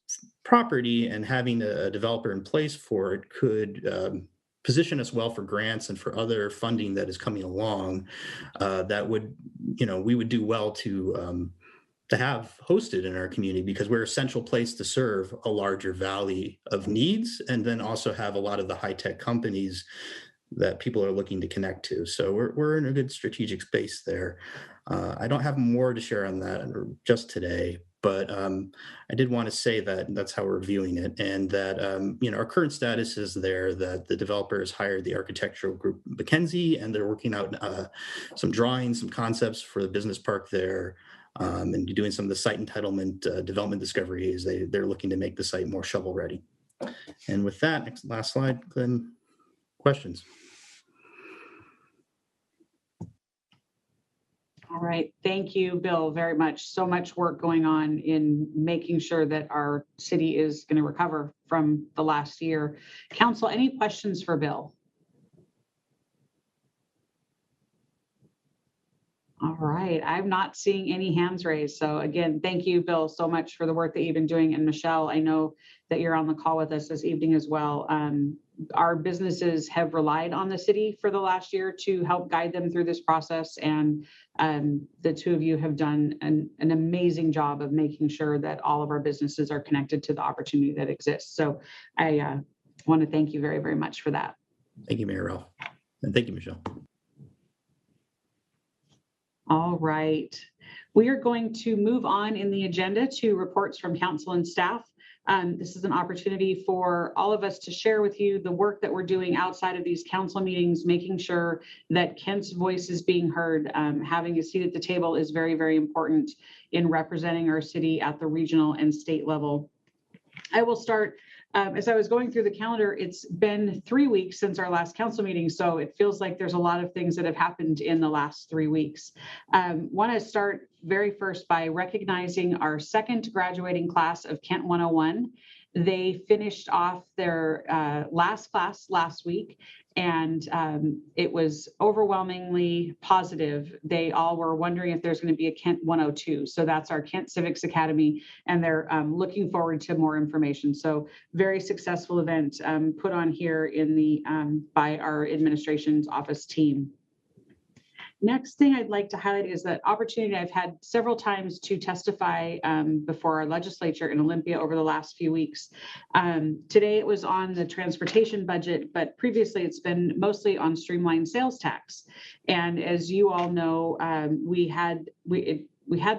[SPEAKER 7] property and having a developer in place for it could position us well for grants and for other funding that is coming along that would, we would do well to have hosted in our community, because we're a central place to serve a larger valley of needs, and then also have a lot of the high-tech companies that people are looking to connect to. So we're in a good strategic space there. I don't have more to share on that just today, but I did want to say that that's how we're viewing it, and that our current status is there that the developers hired the architectural group McKinsey, and they're working out some drawings, some concepts for the business park there. And doing some of the site entitlement development discoveries. They're looking to make the site more shovel ready. And with that, last slide, Glenn, questions?
[SPEAKER 1] All right. Thank you, Bill, very much. So much work going on in making sure that our city is going to recover from the last year. Council, any questions for Bill? All right, I'm not seeing any hands raised. So again, thank you, Bill, so much for the work that you've been doing. And Michelle, I know that you're on the call with us this evening as well. Our businesses have relied on the city for the last year to help guide them through this process. And the two of you have done an amazing job of making sure that all of our businesses are connected to the opportunity that exists. So I want to thank you very, very much for that.
[SPEAKER 7] Thank you, Mayor Ralph. And thank you, Michelle.
[SPEAKER 1] All right. We are going to move on in the agenda to reports from council and staff. This is an opportunity for all of us to share with you the work that we're doing outside of these council meetings, making sure that Kent's voice is being heard. Having a seat at the table is very, very important in representing our city at the regional and state level. I will start. As I was going through the calendar, it's been 3 weeks since our last council meeting, so it feels like there's a lot of things that have happened in the last 3 weeks. Want to start very first by recognizing our second graduating class of Kent 101. They finished off their last class last week, and it was overwhelmingly positive. They all were wondering if there's going to be a Kent 102. So that's our Kent Civics Academy, and they're looking forward to more information. So very successful event put on here in the by our administration's office team. Next thing I'd like to highlight is that opportunity I've had several times to testify before our legislature in Olympia over the last few weeks. Today it was on the transportation budget, but previously it's been mostly on streamlined sales tax. And as you all know, we had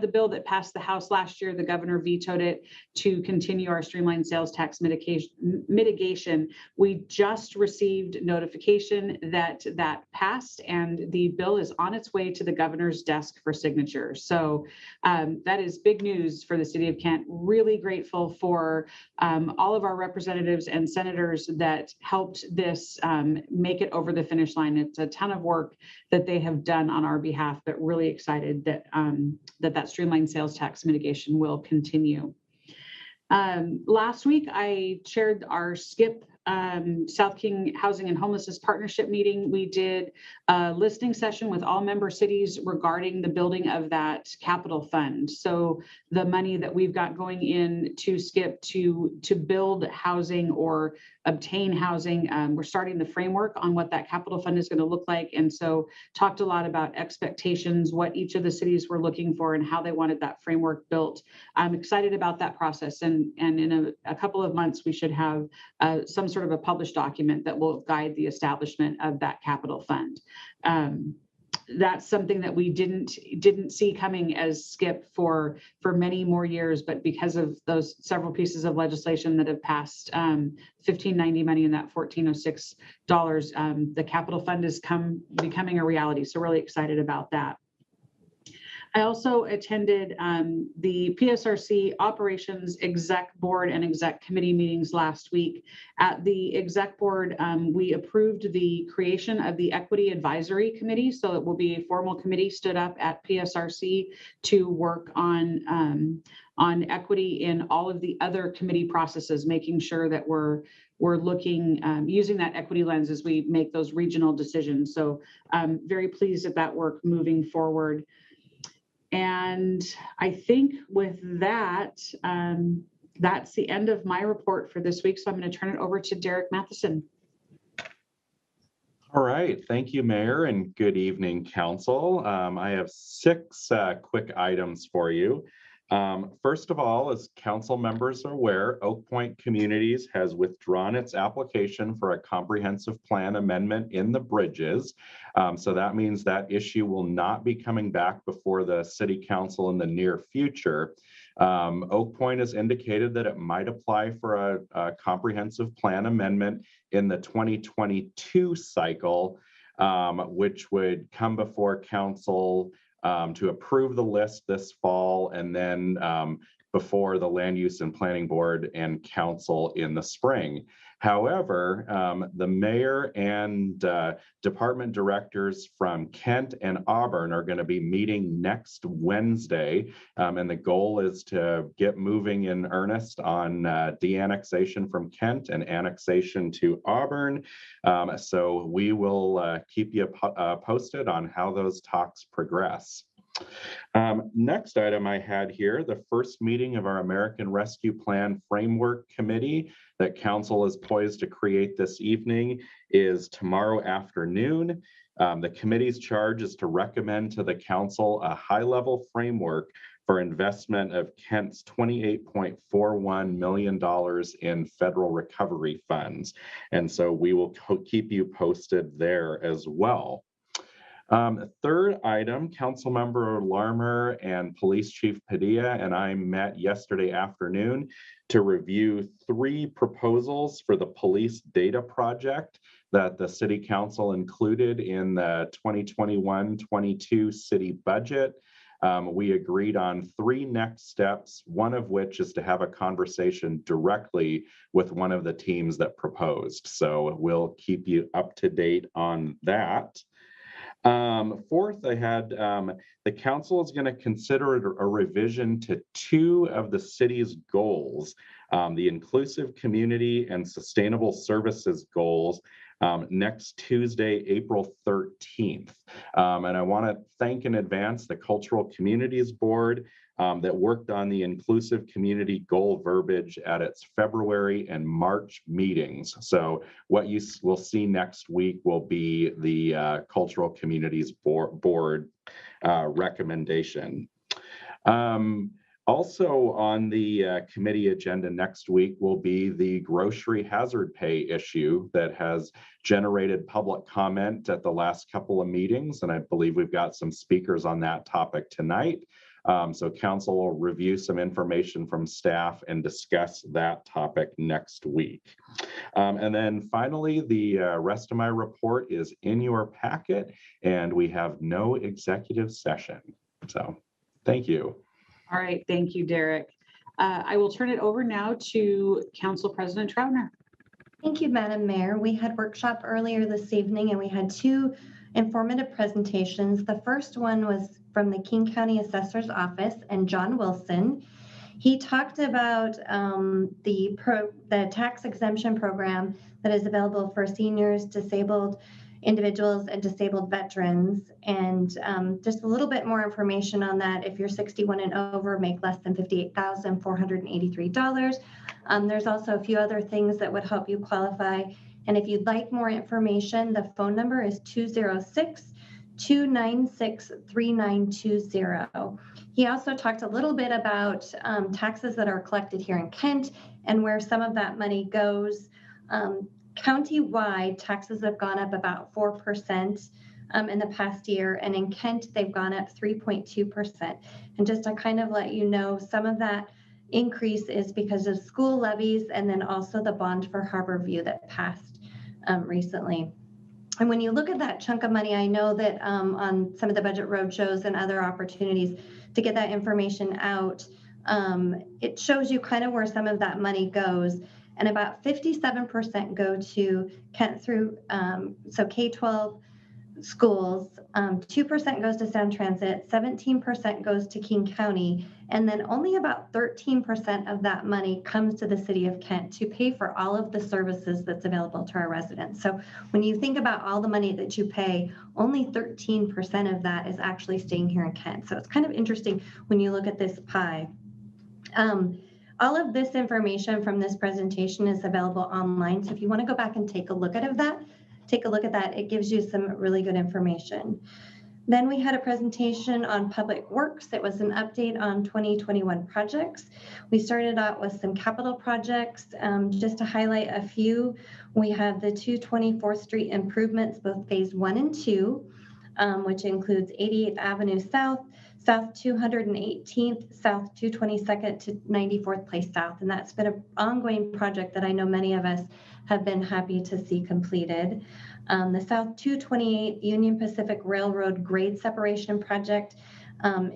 [SPEAKER 1] the bill that passed the House last year. The governor vetoed it to continue our streamlined sales tax mitigation. We just received notification that that passed, and the bill is on its way to the governor's desk for signature. So that is big news for the city of Kent. Really grateful for all of our representatives and senators that helped this make it over the finish line. It's a ton of work that they have done on our behalf, but really excited that that streamlined sales tax mitigation will continue. Last week, I chaired our SKIP South King Housing and Homelessness Partnership meeting. We did a listening session with all member cities regarding the building of that capital fund. So the money that we've got going in to SKIP to build housing or obtain housing, we're starting the framework on what that capital fund is going to look like. And so talked a lot about expectations, what each of the cities were looking for and how they wanted that framework built. I'm excited about that process. And in a couple of months, we should have some sort of a published document that will guide the establishment of that capital fund. That's something that we didn't see coming as SKIP for many more years, but because of those several pieces of legislation that have passed, 1590 money and that $1406, the capital fund is becoming a reality. So really excited about that. I also attended the PSRC Operations Exec Board and Exec Committee meetings last week. At the Exec Board, we approved the creation of the Equity Advisory Committee, so it will be a formal committee stood up at PSRC to work on equity in all of the other committee processes, making sure that we're looking, using that equity lens as we make those regional decisions. So I'm very pleased at that work moving forward. And I think with that, that's the end of my report for this week. So I'm going to turn it over to Derek Matheson.
[SPEAKER 5] All right. Thank you, Mayor, and good evening, Council. I have 6 quick items for you. First of all, as council members are aware, Oak Point Communities has withdrawn its application for a comprehensive plan amendment in the bridges. So that means that issue will not be coming back before the City Council in the near future. Oak Point has indicated that it might apply for a comprehensive plan amendment in the 2022 cycle, which would come before council to approve the list this fall, and then before the Land Use and Planning Board and Council in the spring. However, the mayor and department directors from Kent and Auburn are going to be meeting next Wednesday, and the goal is to get moving in earnest on de-annexation from Kent and annexation to Auburn. So we will keep you posted on how those talks progress. Next item I had here, the first meeting of our American Rescue Plan Framework Committee that Council is poised to create this evening is tomorrow afternoon. The committee's charge is to recommend to the Council a high-level framework for investment of Kent's $28.41 million in federal recovery funds. And so we will keep you posted there as well. Third item, Councilmember Larmer and Police Chief Padilla and I met yesterday afternoon to review 3 proposals for the police data project that the City Council included in the 2021-22 city budget. We agreed on 3 next steps, one of which is to have a conversation directly with one of the teams that proposed. So we'll keep you up to date on that. Fourth, I had the council is going to consider a revision to 2 of the city's goals, the inclusive community and sustainable services goals next Tuesday, April 13th. And I want to thank in advance the Cultural Communities Board that worked on the inclusive community goal verbiage at its February and March meetings. So what you will see next week will be the Cultural Communities Board recommendation. Also on the committee agenda next week will be the grocery hazard pay issue that has generated public comment at the last couple of meetings. And I believe we've got some speakers on that topic tonight. So council will review some information from staff and discuss that topic next week. And then finally, the rest of my report is in your packet, and we have no executive session. So thank you.
[SPEAKER 1] All right, thank you, Derek. I will turn it over now to Council President Troutner.
[SPEAKER 3] Thank you, Madam Mayor. We had workshop earlier this evening and we had two informative presentations. The first one was from the King County Assessor's Office and John Wilson. He talked about the tax exemption program that is available for seniors, disabled individuals, and disabled veterans. And just a little bit more information on that. If you're 61 and over, make less than $58,483. There's also a few other things that would help you qualify. And if you'd like more information, the phone number is 206-296-3920. He also talked a little bit about taxes that are collected here in Kent and where some of that money goes. Countywide, taxes have gone up about 4% in the past year, and in Kent, they've gone up 3.2%. And just to kind of let you know, some of that increase is because of school levies and then also the bond for Harborview that passed recently. And when you look at that chunk of money, I know that on some of the budget roadshows and other opportunities to get that information out, it shows you kind of where some of that money goes. And about 57% go to Kent through, so K-12 schools, 2% goes to Sound Transit, 17% goes to King County, and then only about 13% of that money comes to the city of Kent to pay for all of the services that's available to our residents. So when you think about all the money that you pay, only 13% of that is actually staying here in Kent. So it's kind of interesting when you look at this pie. All of this information from this presentation is available online. So if you want to go back and take a look at that. It gives you some really good information. Then we had a presentation on public works. It was an update on 2021 projects. We started out with some capital projects. Just to highlight a few, we have the 224th Street improvements, both phase 1 and 2, which includes 88th Avenue South, South 218th, South 222nd to 94th Place South. And that's been an ongoing project that I know many of us have been happy to see completed. The South 228 Union Pacific Railroad grade separation project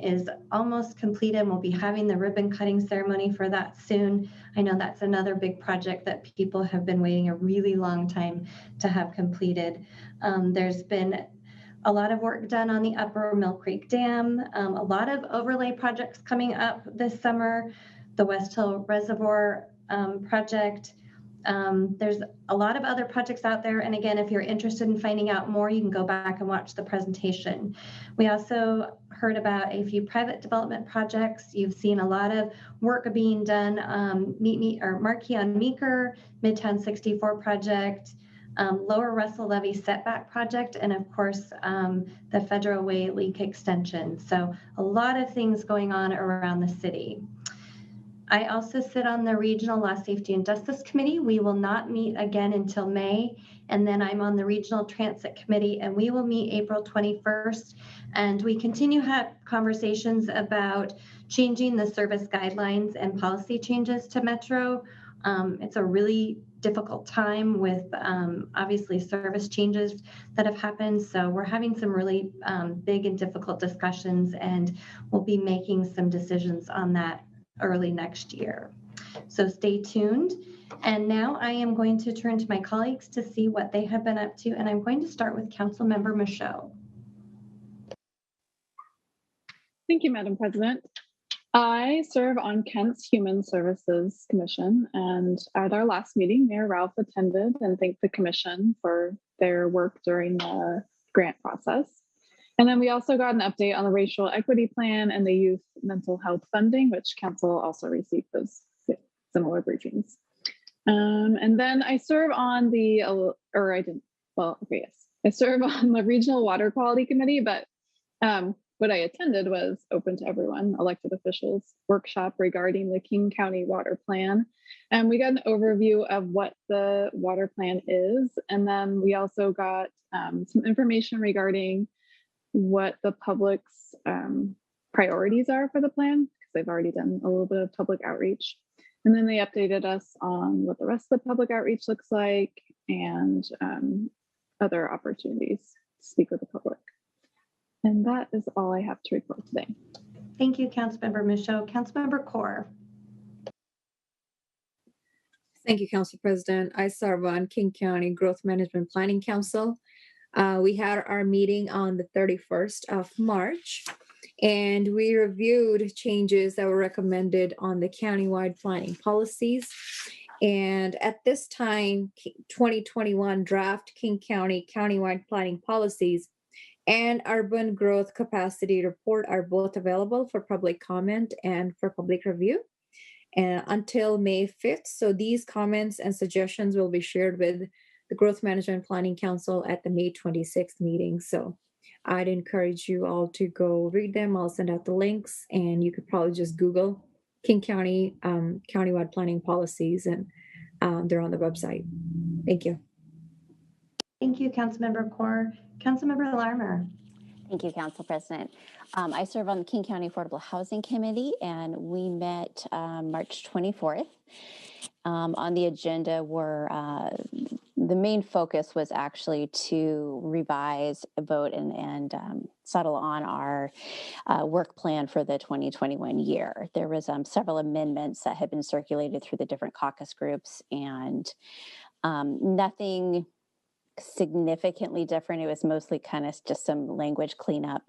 [SPEAKER 3] is almost completed. We'll be having the ribbon cutting ceremony for that soon. I know that's another big project that people have been waiting a really long time to have completed. There's been a lot of work done on the Upper Mill Creek Dam, a lot of overlay projects coming up this summer, the West Hill Reservoir project. There's a lot of other projects out there. And again, if you're interested in finding out more, you can go back and watch the presentation. We also heard about a few private development projects. You've seen a lot of work being done, Marquis on Meeker, Midtown 64 project, Lower Russell Levee setback project, and of course, the Federal Way leak extension. So a lot of things going on around the city. I also sit on the Regional Law, Safety, and Justice Committee. We will not meet again until May. And then I'm on the Regional Transit Committee, and we will meet April 21st. And we continue to have conversations about changing the service guidelines and policy changes to Metro. It's a really difficult time with obviously service changes that have happened. So we're having some really big and difficult discussions, and we'll be making some decisions on that early next year. So stay tuned. And now I am going to turn to my colleagues to see what they have been up to. And I'm going to start with Councilmember Michaud.
[SPEAKER 8] Thank you, Madam President. I serve on Kent's Human Services Commission, and at our last meeting, Mayor Ralph attended and thanked the commission for their work during the grant process. And then we also got an update on the racial equity plan and the youth mental health funding, which council also received those similar briefings. And then I serve on the, I serve on the Regional Water Quality Committee, but what I attended was open to everyone, elected officials workshop regarding the King County Water Plan. And we got an overview of what the water plan is. And then we also got some information regarding what the public's priorities are for the plan, because they've already done a little bit of public outreach. And then they updated us on what the rest of the public outreach looks like and other opportunities to speak with the public. And that is all I have to report today.
[SPEAKER 3] Thank you, Councilmember Michaud. Councilmember Corr.
[SPEAKER 9] Thank you, Council President. I serve on King County Growth Management Planning Council. We had our meeting on the 31st of March, and we reviewed changes that were recommended on the countywide planning policies. And at this time, 2021 draft King County countywide planning policies and urban growth capacity report are both available for public comment and for public review until May 5th. So these comments and suggestions will be shared with the Growth Management Planning Council at the May 26th meeting. So I'd encourage you all to go read them. I'll send out the links, and you could probably just Google King County countywide planning policies, and they're on the website. Thank you.
[SPEAKER 3] Thank you, Councilmember Corr. Councilmember Larmer.
[SPEAKER 10] Thank you, Council President. I serve on the King County Affordable Housing Committee, and we met March 24th. On the agenda were the main focus was actually to revise, vote, and settle on our work plan for the 2021 year. There was several amendments that had been circulated through the different caucus groups, and nothing significantly different. It was mostly kind of just some language cleanup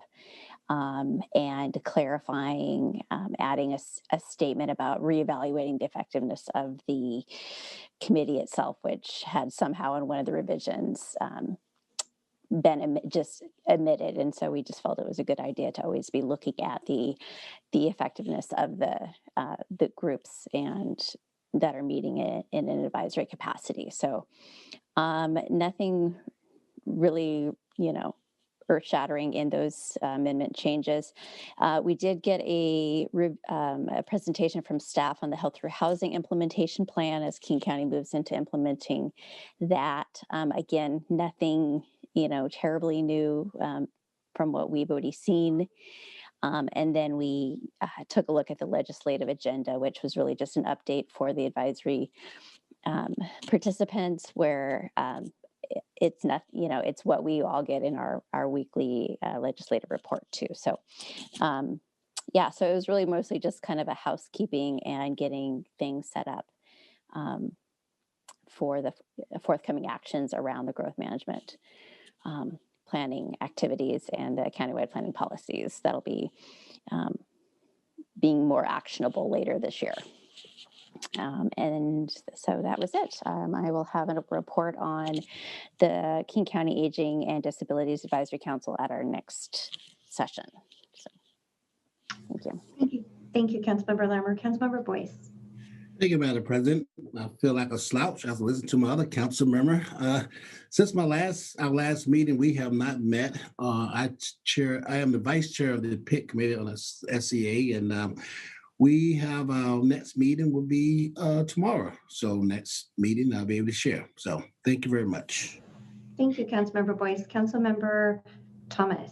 [SPEAKER 10] and clarifying, adding a statement about reevaluating the effectiveness of the committee itself, which had somehow in one of the revisions been just omitted. And so we just felt it was a good idea to always be looking at the effectiveness of the groups and that are meeting in an advisory capacity. So nothing really, earth-shattering in those amendment changes. We did get a presentation from staff on the Health Through Housing implementation plan as King County moves into implementing that. Again, nothing, terribly new from what we've already seen. And then we took a look at the legislative agenda, which was really just an update for the advisory participants, where it's not, it's what we all get in our weekly legislative report too. So, so it was really mostly just kind of a housekeeping and getting things set up for the forthcoming actions around the growth management planning activities and the countywide planning policies that'll be being more actionable later this year. And so that was it. I will have a report on the King County Aging and Disabilities Advisory Council at our next session. So, thank you.
[SPEAKER 3] Thank you. Thank you, Councilmember Larmer. Councilmember Boyce.
[SPEAKER 11] Thank you, Madam President. I feel like a slouch after listening to my other council member. Since our last meeting, we have not met. I am the vice chair of the PIC committee on the SCA, and we have our next meeting will be tomorrow. So next meeting I'll be able to share. So thank you very much.
[SPEAKER 3] Thank you, Councilmember Boyce. Councilmember Thomas.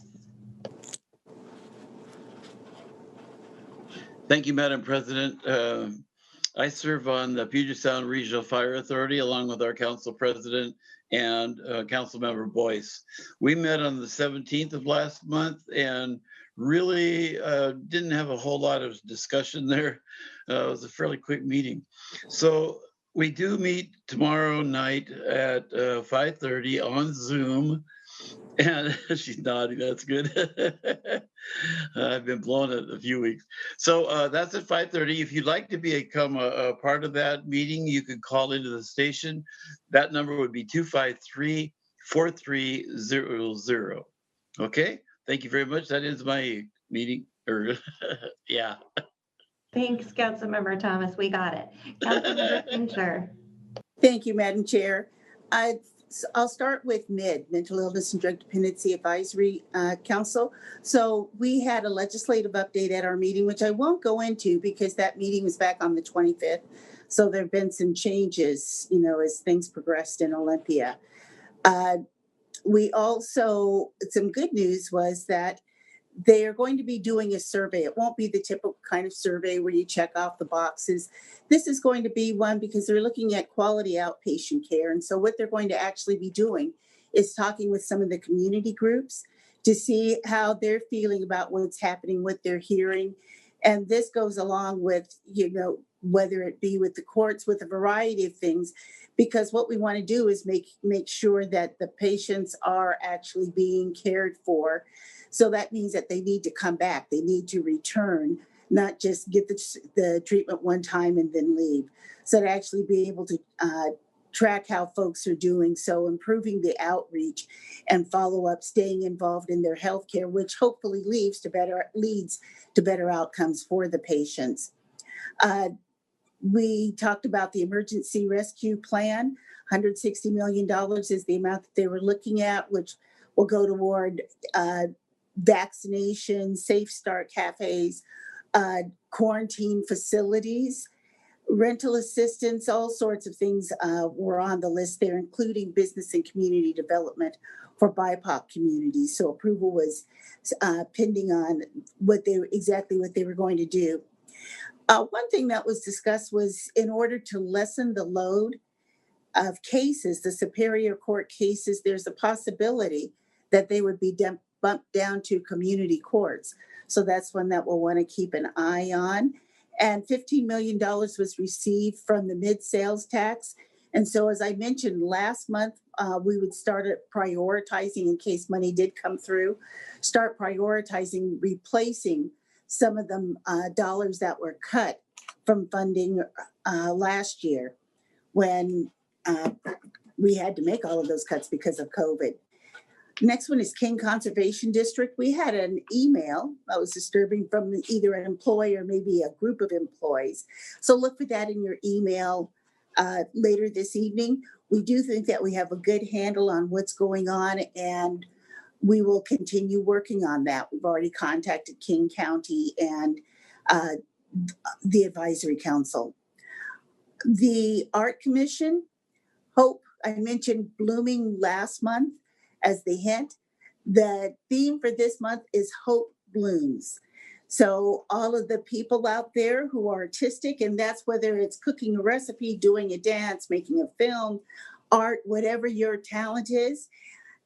[SPEAKER 4] Thank you, Madam President. I serve on the Puget Sound Regional Fire Authority along with our council president and Councilmember Boyce. We met on the 17th of last month and really didn't have a whole lot of discussion there. It was a fairly quick meeting. So we do meet tomorrow night at 5:30 on Zoom. And she's nodding. That's good. I've been blown it a few weeks. So that's at 5:30. If you'd like to become a part of that meeting, you can call into the station. That number would be 253-4300. Okay. Thank you very much. That is my meeting. Or yeah.
[SPEAKER 3] Thanks, Councilmember Thomas. We got it. Councilmember Fincher.
[SPEAKER 12] Thank you, Madam Chair. I'll start with MID, Mental Illness and Drug Dependency Advisory Council. So we had a legislative update at our meeting, which I won't go into because that meeting was back on the 25th. So there have been some changes, as things progressed in Olympia. We also, some good news was that they are going to be doing a survey. It won't be the typical kind of survey where you check off the boxes. This is going to be one because they're looking at quality outpatient care. And so what they're going to actually be doing is talking with some of the community groups to see how they're feeling about what's happening, what they're hearing. And this goes along with, whether it be with the courts, with a variety of things, because what we want to do is make sure that the patients are actually being cared for. So that means that they need to come back. They need to return, not just get the treatment one time and then leave. So to actually be able to track how folks are doing. So improving the outreach and follow up, staying involved in their healthcare, which hopefully leads to better outcomes for the patients. We talked about the emergency rescue plan. $160 million is the amount that they were looking at, which will go toward vaccination, Safe Start cafes, quarantine facilities, rental assistance, all sorts of things were on the list there, including business and community development for BIPOC communities. So approval was pending on exactly what they were going to do. One thing that was discussed was in order to lessen the load of cases, the Superior Court cases, there's a possibility that they would be bumped down to community courts. So that's one that we'll want to keep an eye on. And $15 million was received from the mid-sales tax. And so as I mentioned last month, we would start prioritizing, in case money did come through, start prioritizing replacing some of the dollars that were cut from funding last year when we had to make all of those cuts because of COVID. Next one is King Conservation District. We had an email that was disturbing from either an employee or maybe a group of employees. So look for that in your email later this evening. We do think that we have a good handle on what's going on, and we will continue working on that. We've already contacted King County and the Advisory Council. The Art Commission, Hope, I mentioned blooming last month as the hint. The theme for this month is Hope Blooms. So all of the people out there who are artistic, and that's whether it's cooking a recipe, doing a dance, making a film, art, whatever your talent is,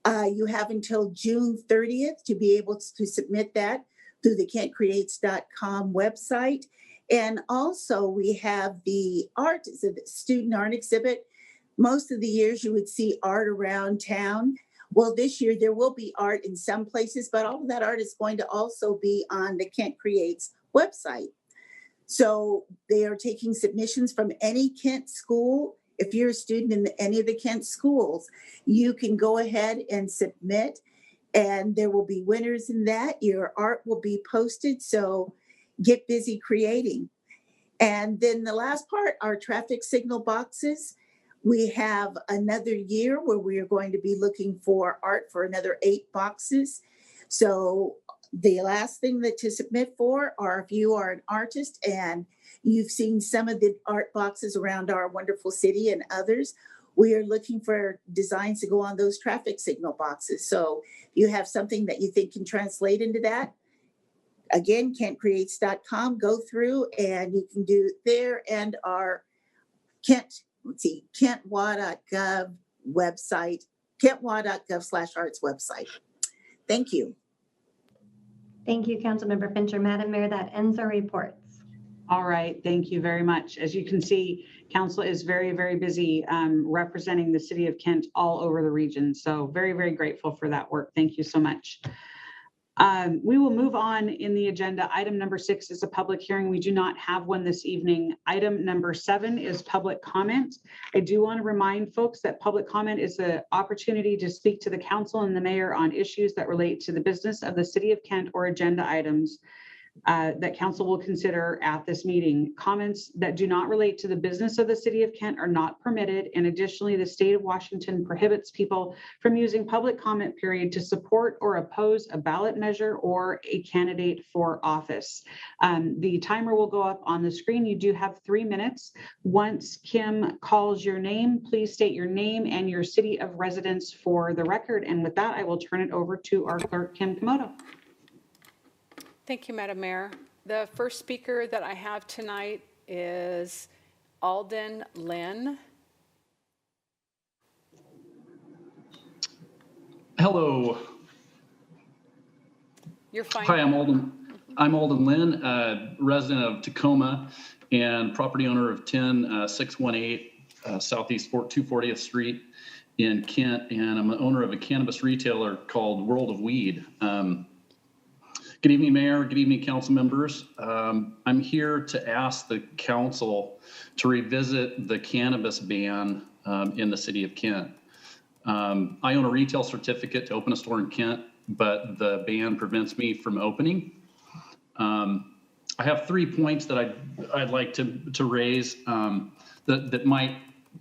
[SPEAKER 12] you have until June 30th to be able to submit that through the kentcreates.com website. And also we have the art, student art exhibit. Most of the years you would see art around town. Well, this year there will be art in some places, but all of that art is going to also be on the Kent Creates website. So they are taking submissions from any Kent school. If you're a student in any of the Kent schools, you can go ahead and submit, and there will be winners in that. Your art will be posted, so get busy creating. And then the last part, our traffic signal boxes. We have another year where we are going to be looking for art for another 8 boxes. So the last thing that to submit for are if you are an artist and you've seen some of the art boxes around our wonderful city and others, we are looking for designs to go on those traffic signal boxes. So if you have something that you think can translate into that, again, kentcreates.com, go through and you can do it there, and our kentwa.gov website, kentwa.gov/arts website. Thank you.
[SPEAKER 3] Thank you, Councilmember Fincher. Madam Mayor, that ends our reports.
[SPEAKER 1] All right, thank you very much. As you can see, council is very, very busy representing the city of Kent all over the region. So very, very grateful for that work. Thank you so much. We will move on in the agenda. Item number 6 is a public hearing. We do not have one this evening. Item number 7 is public comment. I do want to remind folks that public comment is the opportunity to speak to the council and the mayor on issues that relate to the business of the city of Kent or agenda items that council will consider at this meeting. Comments that do not relate to the business of the city of Kent are not permitted. And additionally, the state of Washington prohibits people from using public comment period to support or oppose a ballot measure or a candidate for office. The timer will go up on the screen. You do have 3 minutes. Once Kim calls your name, please state your name and your city of residence for the record. And with that, I will turn it over to our clerk, Kim Komodo.
[SPEAKER 2] Thank you, Madam Mayor. The first speaker that I have tonight is Alden Lynn.
[SPEAKER 13] Hello.
[SPEAKER 2] You're fine.
[SPEAKER 13] Hi, I'm Alden Lynn, resident of Tacoma and property owner of 10618 Southeast 240th Street in Kent, and I'm the owner of a cannabis retailer called World of Weed. Good evening, Mayor. Good evening, council members. I'm here to ask the council to revisit the cannabis ban in the city of Kent. I own a retail certificate to open a store in Kent, but the ban prevents me from opening. I have 3 points that I'd like to raise that might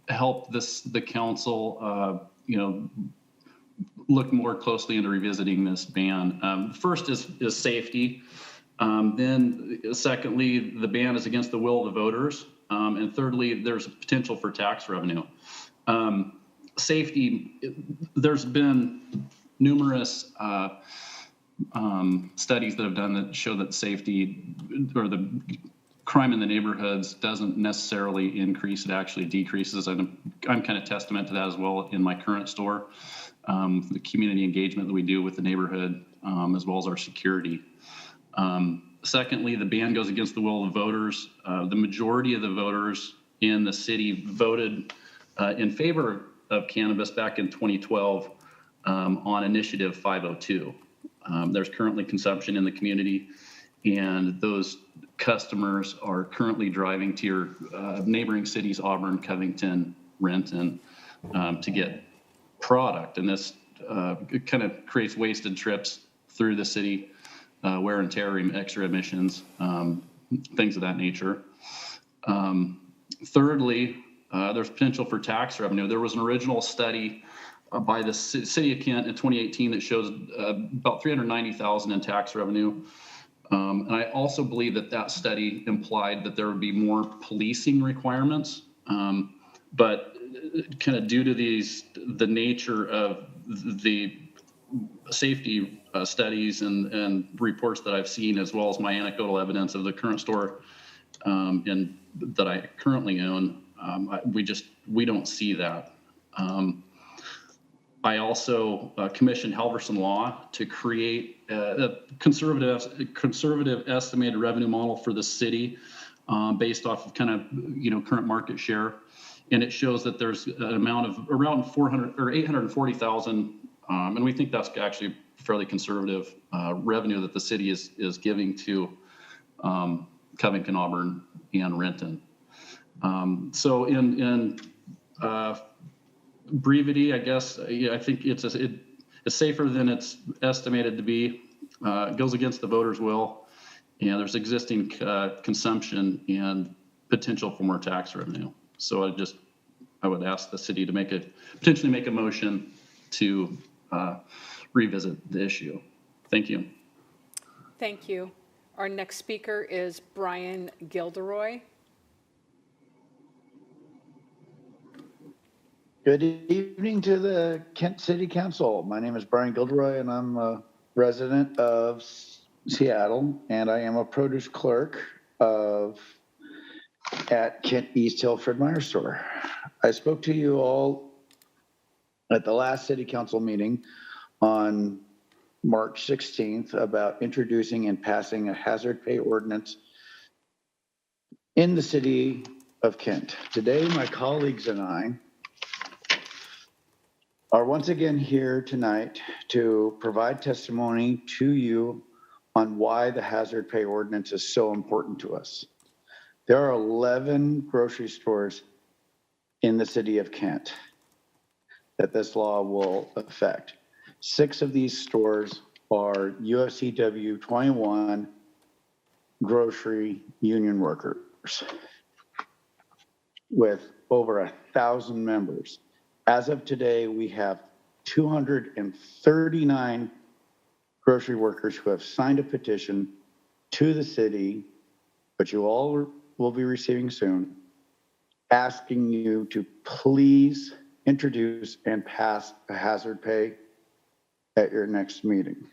[SPEAKER 13] help the council, look more closely into revisiting this ban. First is safety. Then secondly, the ban is against the will of the voters. And thirdly, there's a potential for tax revenue. Safety, there's been numerous studies that have done that show that safety or the crime in the neighborhoods doesn't necessarily increase, it actually decreases. I'm kind of testament to that as well in my current store. The community engagement that we do with the neighborhood, as well as our security. Secondly, the ban goes against the will of the voters. The majority of the voters in the city voted in favor of cannabis back in 2012 on Initiative 502. There's currently consumption in the community, and those customers are currently driving to your neighboring cities, Auburn, Covington, Renton, to get product. And this kind of creates wasted trips through the city, wear and tear, extra emissions, things of that nature. Thirdly, there's potential for tax revenue. There was an original study by the city of Kent in 2018 that shows about $390,000 in tax revenue. And I also believe that study implied that there would be more policing requirements, but kind of due to the nature of the safety studies and reports that I've seen, as well as my anecdotal evidence of the current store that I currently own, we don't see that. I also commissioned Halverson Law to create a conservative estimated revenue model for the city based off of kind of current market share, and it shows that there's an amount of around 400 or 840,000, and we think that's actually fairly conservative revenue that the city is giving to Covington, Auburn, and Renton. So in brevity, I guess, I think it's safer than it's estimated to be. It goes against the voters' will, and there's existing consumption and potential for more tax revenue. So I would ask the city to potentially make a motion to revisit the issue. Thank you.
[SPEAKER 2] Thank you. Our next speaker is Brian Gilderoy.
[SPEAKER 14] Good evening to the Kent City Council. My name is Brian Gilderoy, and I'm a resident of Seattle, and I am a produce clerk at Kent East Hill Fred Meyer store. I spoke to you all at the last City Council meeting on March 16th about introducing and passing a hazard pay ordinance in the city of Kent. Today, my colleagues and I are once again here tonight to provide testimony to you on why the hazard pay ordinance is so important to us. There are 11 grocery stores in the city of Kent that this law will affect. 6 of these stores are UFCW 21 grocery union workers with over 1,000 members. As of today, we have 239 grocery workers who have signed a petition to the city, which you all will be receiving soon, asking you to please introduce and pass a hazard pay at your next meeting.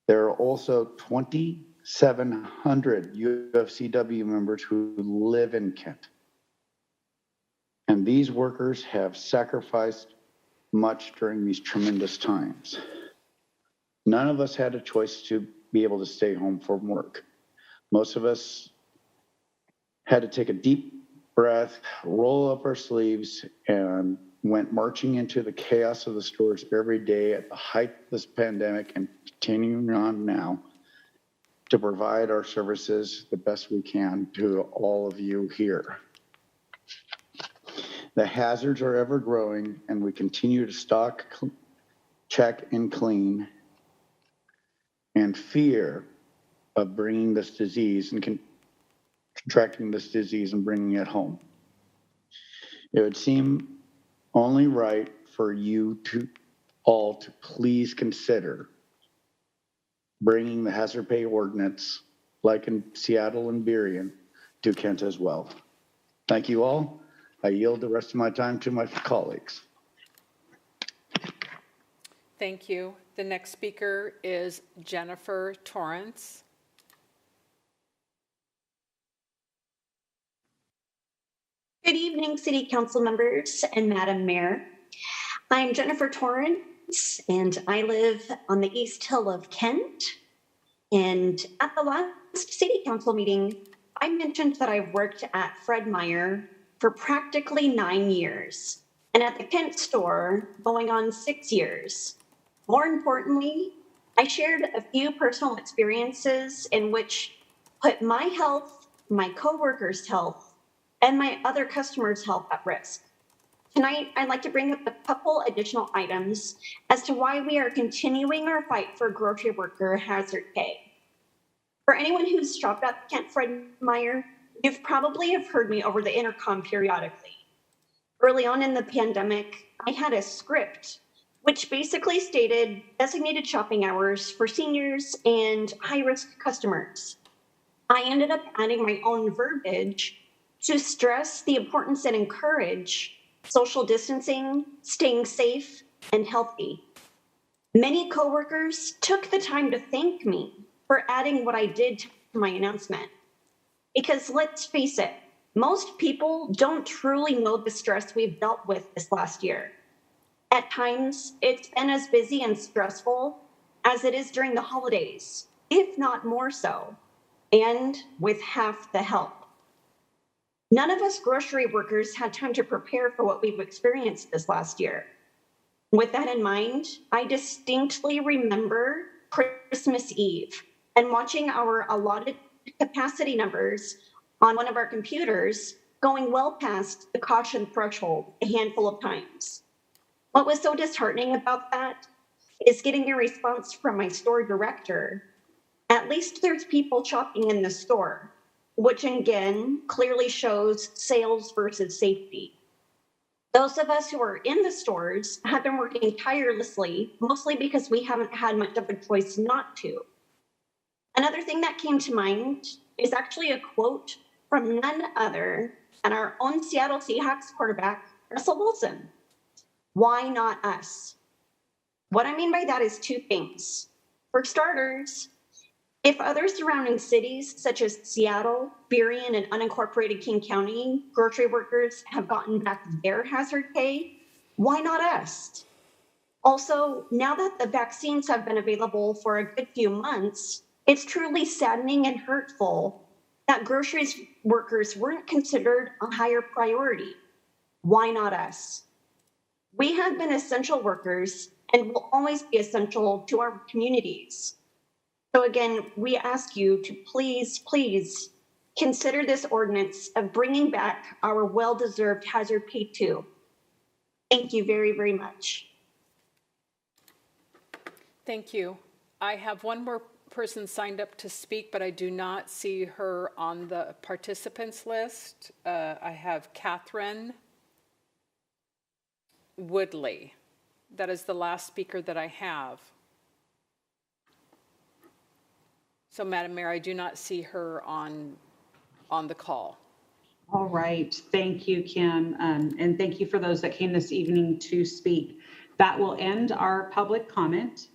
[SPEAKER 14] There are also 2,700 UFCW members who live in Kent. And these workers have sacrificed much during these tremendous times. None of us had a choice to be able to stay home from work. Most of us had to take a deep breath, roll up our sleeves, and went marching into the chaos of the stores every day at the height of this pandemic and continuing on now to provide our services the best we can to all of you here. The hazards are ever growing, and we continue to stock, check, and clean, and fear of bringing this disease and contracting this disease and bringing it home. It would seem only right for you to all to please consider bringing the hazard pay ordinance, like in Seattle and Berrien, to Kent as well. Thank you all. I yield the rest of my time to my colleagues.
[SPEAKER 2] Thank you. The next speaker is Jennifer Torrance.
[SPEAKER 15] Good evening, City Council members and Madam Mayor. I'm Jennifer Torrance, and I live on the East Hill of Kent. And at the last City Council meeting, I mentioned that I've worked at Fred Meyer for practically 9 years, and at the Kent store going on 6 years. More importantly, I shared a few personal experiences in which put my health, my coworkers' health, and my other customers' health at risk. Tonight, I'd like to bring up a couple additional items as to why we are continuing our fight for grocery worker hazard pay. For anyone who's shopped at Kent Fred Meyer, you've probably have heard me over the intercom periodically. Early on in the pandemic, I had a script which basically stated designated shopping hours for seniors and high-risk customers. I ended up adding my own verbiage to stress the importance and encourage social distancing, staying safe, and healthy. Many coworkers took the time to thank me for adding what I did to my announcement. Because let's face it, most people don't truly know the stress we've dealt with this last year. At times, it's been as busy and stressful as it is during the holidays, if not more so, and with half the help. None of us grocery workers had time to prepare for what we've experienced this last year. With that in mind, I distinctly remember Christmas Eve and watching our allotted capacity numbers on one of our computers going well past the caution threshold a handful of times. What was so disheartening about that is getting a response from my store director. At least there's people shopping in the store, which again clearly shows sales versus safety. Those of us who are in the stores have been working tirelessly, mostly because we haven't had much of a choice not to. Another thing that came to mind is actually a quote from none other than our own Seattle Seahawks quarterback, Russell Wilson. Why not us? What I mean by that is two things. For starters, if other surrounding cities, such as Seattle, Berrien, and unincorporated King County grocery workers have gotten back their hazard pay, why not us? Also, now that the vaccines have been available for a good few months, it's truly saddening and hurtful that groceries workers weren't considered a higher priority. Why not us? We have been essential workers and will always be essential to our communities. So again, we ask you to please, please consider this ordinance of bringing back our well-deserved hazard pay 2. Thank you very, very much.
[SPEAKER 2] Thank you. I have one more person signed up to speak, but I do not see her on the participants list. I have Catherine Woodley. That is the last speaker that I have. So, Madam Mayor, I do not see her on the call.
[SPEAKER 1] All right. Thank you, Kim. And thank you for those that came this evening to speak. That will end our public comment.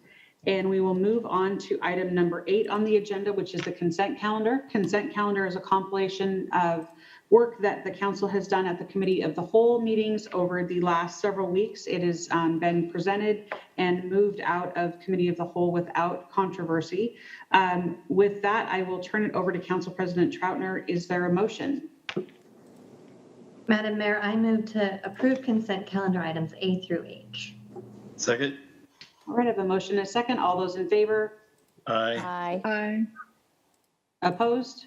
[SPEAKER 1] And we will move on to item number 8 on the agenda, which is the consent calendar. Consent calendar is a compilation of work that the council has done at the committee of the whole meetings over the last several weeks. It has been presented and moved out of committee of the whole without controversy. With that, I will turn it over to Council President Troutner. Is there a motion?
[SPEAKER 3] Madam Mayor, I move to approve consent calendar items A through H.
[SPEAKER 4] Second?
[SPEAKER 1] All right, I have a motion and a second. All those in favor?
[SPEAKER 4] Aye.
[SPEAKER 8] Aye.
[SPEAKER 1] Opposed?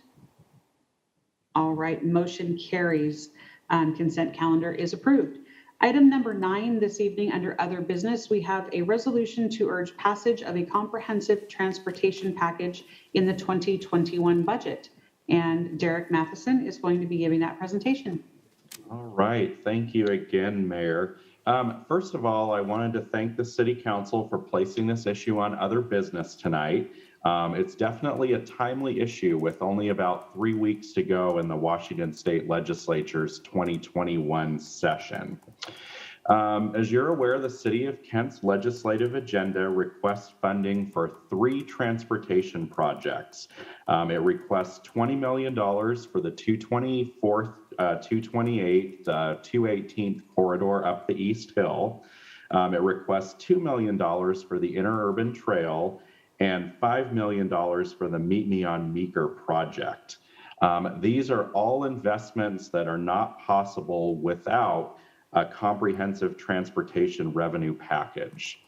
[SPEAKER 1] All right, motion carries. Consent calendar is approved. Item number 9 this evening under other business, we have a resolution to urge passage of a comprehensive transportation package in the 2021 budget. And Derek Matheson is going to be giving that presentation.
[SPEAKER 5] All right, thank you again, Mayor. First of all, I wanted to thank the City Council for placing this issue on other business tonight. It's definitely a timely issue with only about 3 weeks to go in the Washington State Legislature's 2021 session. As you're aware, the City of Kent's legislative agenda requests funding for 3 transportation projects. It requests $20 million for the 224th, 228th, 218th corridor up the East Hill. It requests $2 million for the Interurban Trail and $5 million for the Meet Me on Meeker project. These are all investments that are not possible without a comprehensive transportation revenue package.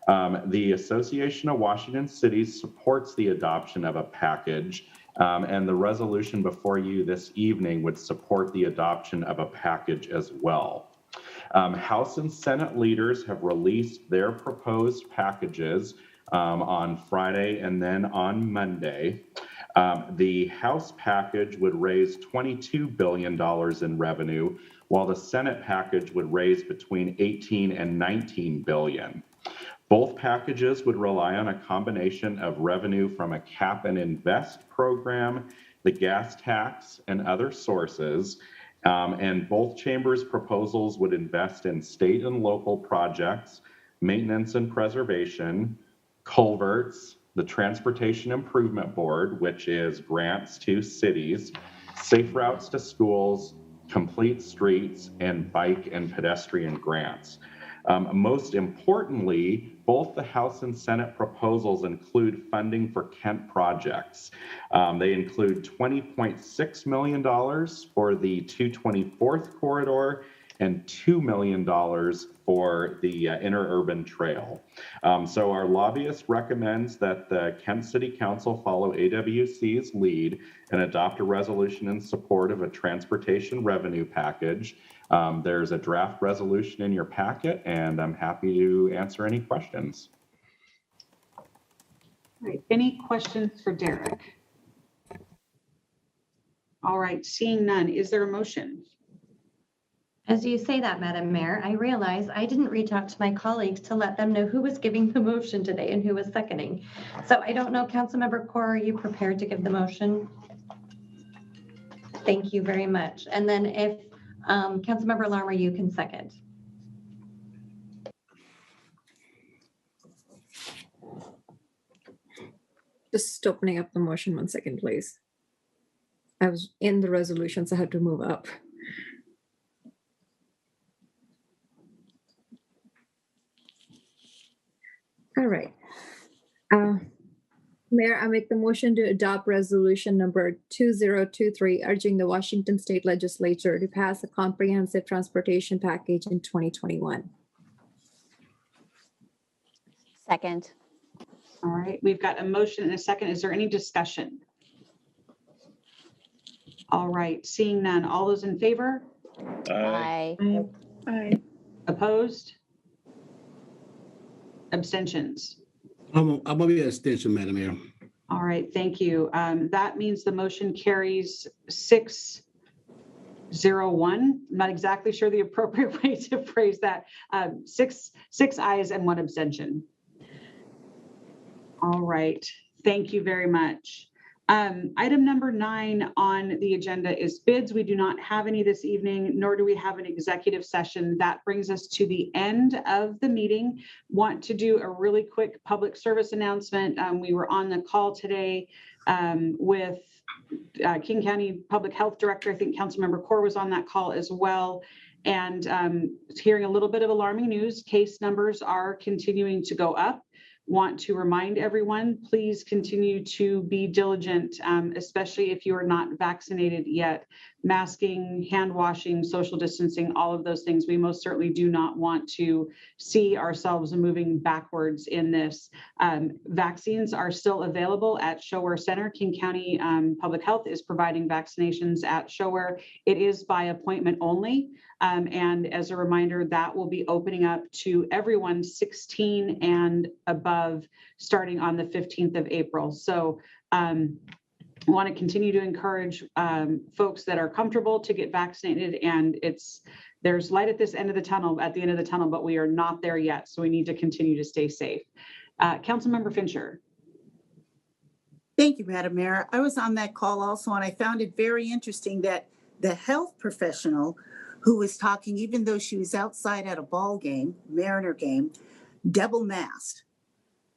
[SPEAKER 5] The Association of Washington Cities supports the adoption of a package, and the resolution before you this evening would support the adoption of a package as well. House and Senate leaders have released their proposed packages on Friday and then on Monday. The House package would raise $22 billion in revenue, while the Senate package would raise between 18 and 19 billion. Both packages would rely on a combination of revenue from a cap and invest program, the gas tax, and other sources. And both chambers' proposals would invest in state and local projects, maintenance and preservation, culverts, the Transportation Improvement Board, which is grants to cities, safe routes to schools, complete streets, and bike and pedestrian grants. Most importantly, both the House and Senate proposals include funding for Kent projects. They include $20.6 million for the 224th corridor and $2 million for the Interurban Trail. So our lobbyist recommends that the Kent City Council follow AWC's lead and adopt a resolution in support of a transportation revenue package. There's a draft resolution in your packet, and I'm happy to answer any questions.
[SPEAKER 1] All right, any questions for Derek? All right, seeing none, is there a motion?
[SPEAKER 3] As you say that, Madam Mayor, I realize I didn't reach out to my colleagues to let them know who was giving the motion today and who was seconding. So I don't know, Councilmember Core, are you prepared to give the motion? Thank you very much. And then if Councilmember Larmer, you can second.
[SPEAKER 9] Just opening up the motion 1 second, please. I was in the resolution, so I had to move up. All right. Mayor, I make the motion to adopt resolution number 2023, urging the Washington State Legislature to pass a comprehensive transportation package in 2021.
[SPEAKER 10] Second.
[SPEAKER 1] All right, we've got a motion and a second. Is there any discussion? All right, seeing none. All those in favor?
[SPEAKER 10] Aye.
[SPEAKER 8] Aye.
[SPEAKER 1] Opposed? Abstentions?
[SPEAKER 11] I'm gonna be an extension, Madam Mayor.
[SPEAKER 1] All right, thank you. That means the motion carries 6-0-1. I'm not exactly sure the appropriate way to phrase that. Six ayes and 1 abstention. All right, thank you very much. Item number 9 on the agenda is bids. We do not have any this evening, nor do we have an executive session. That brings us to the end of the meeting. Want to do a really quick public service announcement. We were on the call today with King County Public Health Director. I think Councilmember Core was on that call as well. And hearing a little bit of alarming news, case numbers are continuing to go up. Want to remind everyone, please continue to be diligent, especially if you are not vaccinated yet. Masking, hand washing, social distancing, all of those things. We most certainly do not want to see ourselves moving backwards in this. Vaccines are still available at Showare Center. King County Public Health is providing vaccinations at Showare. It is by appointment only. And as a reminder, that will be opening up to everyone 16 and above starting on the 15th of April. So I want to continue to encourage folks that are comfortable to get vaccinated, and there's light at the end of the tunnel, but we are not there yet. So we need to continue to stay safe. Councilmember Fincher.
[SPEAKER 12] Thank you, Madam Mayor. I was on that call also, and I found it very interesting that the health professional who was talking, even though she was outside at a ball game, Mariner game, double masked.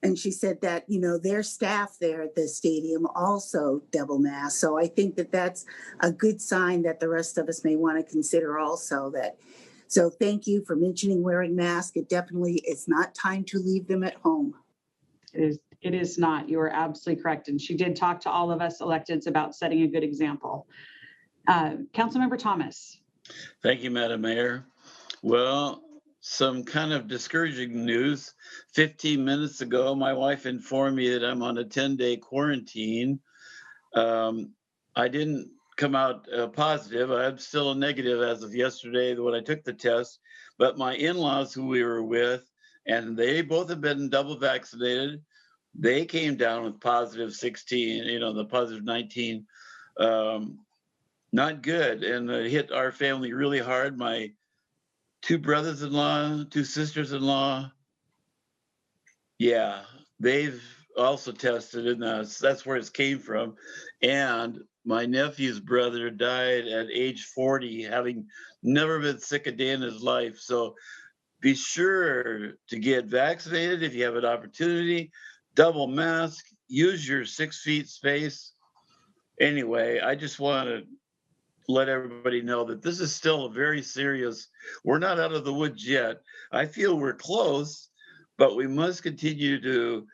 [SPEAKER 12] And she said that, their staff there at the stadium also double masked. So I think that that's a good sign that the rest of us may want to consider also that. So thank you for mentioning wearing masks. It definitely is not time to leave them at home.
[SPEAKER 1] It is not. You are absolutely correct. And she did talk to all of us electeds about setting a good example. Councilmember Thomas.
[SPEAKER 4] Thank you, Madam Mayor. Well, some kind of discouraging news. 15 minutes ago, my wife informed me that I'm on a 10-day quarantine. I didn't come out positive. I'm still a negative as of yesterday when I took the test. But my in-laws who we were with, and they both have been double vaccinated, they came down with positive 16, the positive 19. Not good. And it hit our family really hard. My 2 brothers-in-law, 2 sisters-in-law. Yeah, they've also tested, and that's where it came from. And my nephew's brother died at age 40, having never been sick a day in his life. So be sure to get vaccinated if you have an opportunity. Double mask, use your 6 feet space. Anyway, I just want to let everybody know that this is still a very serious, we're not out of the woods yet. I feel we're close, but we must continue to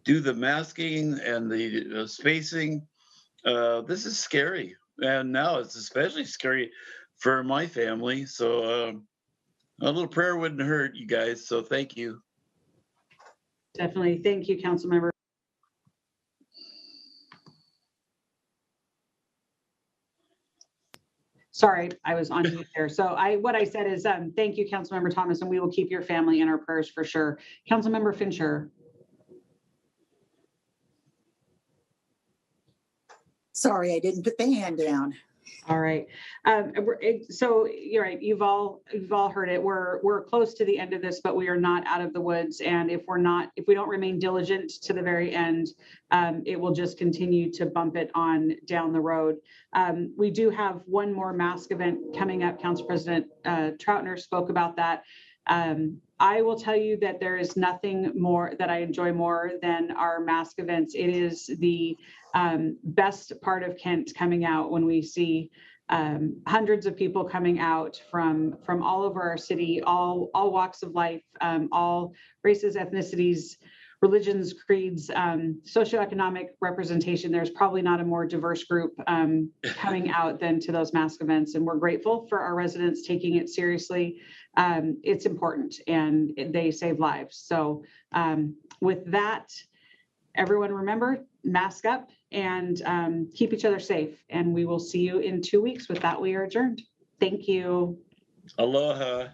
[SPEAKER 4] do the masking and the spacing. This is scary. And now it's especially scary for my family. So a little prayer wouldn't hurt, you guys. So thank you.
[SPEAKER 1] Definitely. Thank you, Councilmember. Sorry, I was on mute there. So what I said is thank you, Councilmember Thomas, and we will keep your family in our prayers for sure. Councilmember Fincher.
[SPEAKER 12] Sorry, I didn't put the hand down.
[SPEAKER 1] All right. So you're right. You've all heard it. We're close to the end of this, but we are not out of the woods. And if we don't remain diligent to the very end, it will just continue to bump it on down the road. We do have one more mask event coming up. Council President Troutner spoke about that. I will tell you that there is nothing more that I enjoy more than our mask events. It is the best part of Kent coming out when we see hundreds of people coming out from all over our city, all walks of life, all races, ethnicities, religions, creeds, socioeconomic representation, there's probably not a more diverse group coming out than to those mask events. And we're grateful for our residents taking it seriously. It's important and they save lives. So with that, everyone remember, mask up and keep each other safe. And we will see you in 2 weeks. With that, we are adjourned. Thank you.
[SPEAKER 4] Aloha.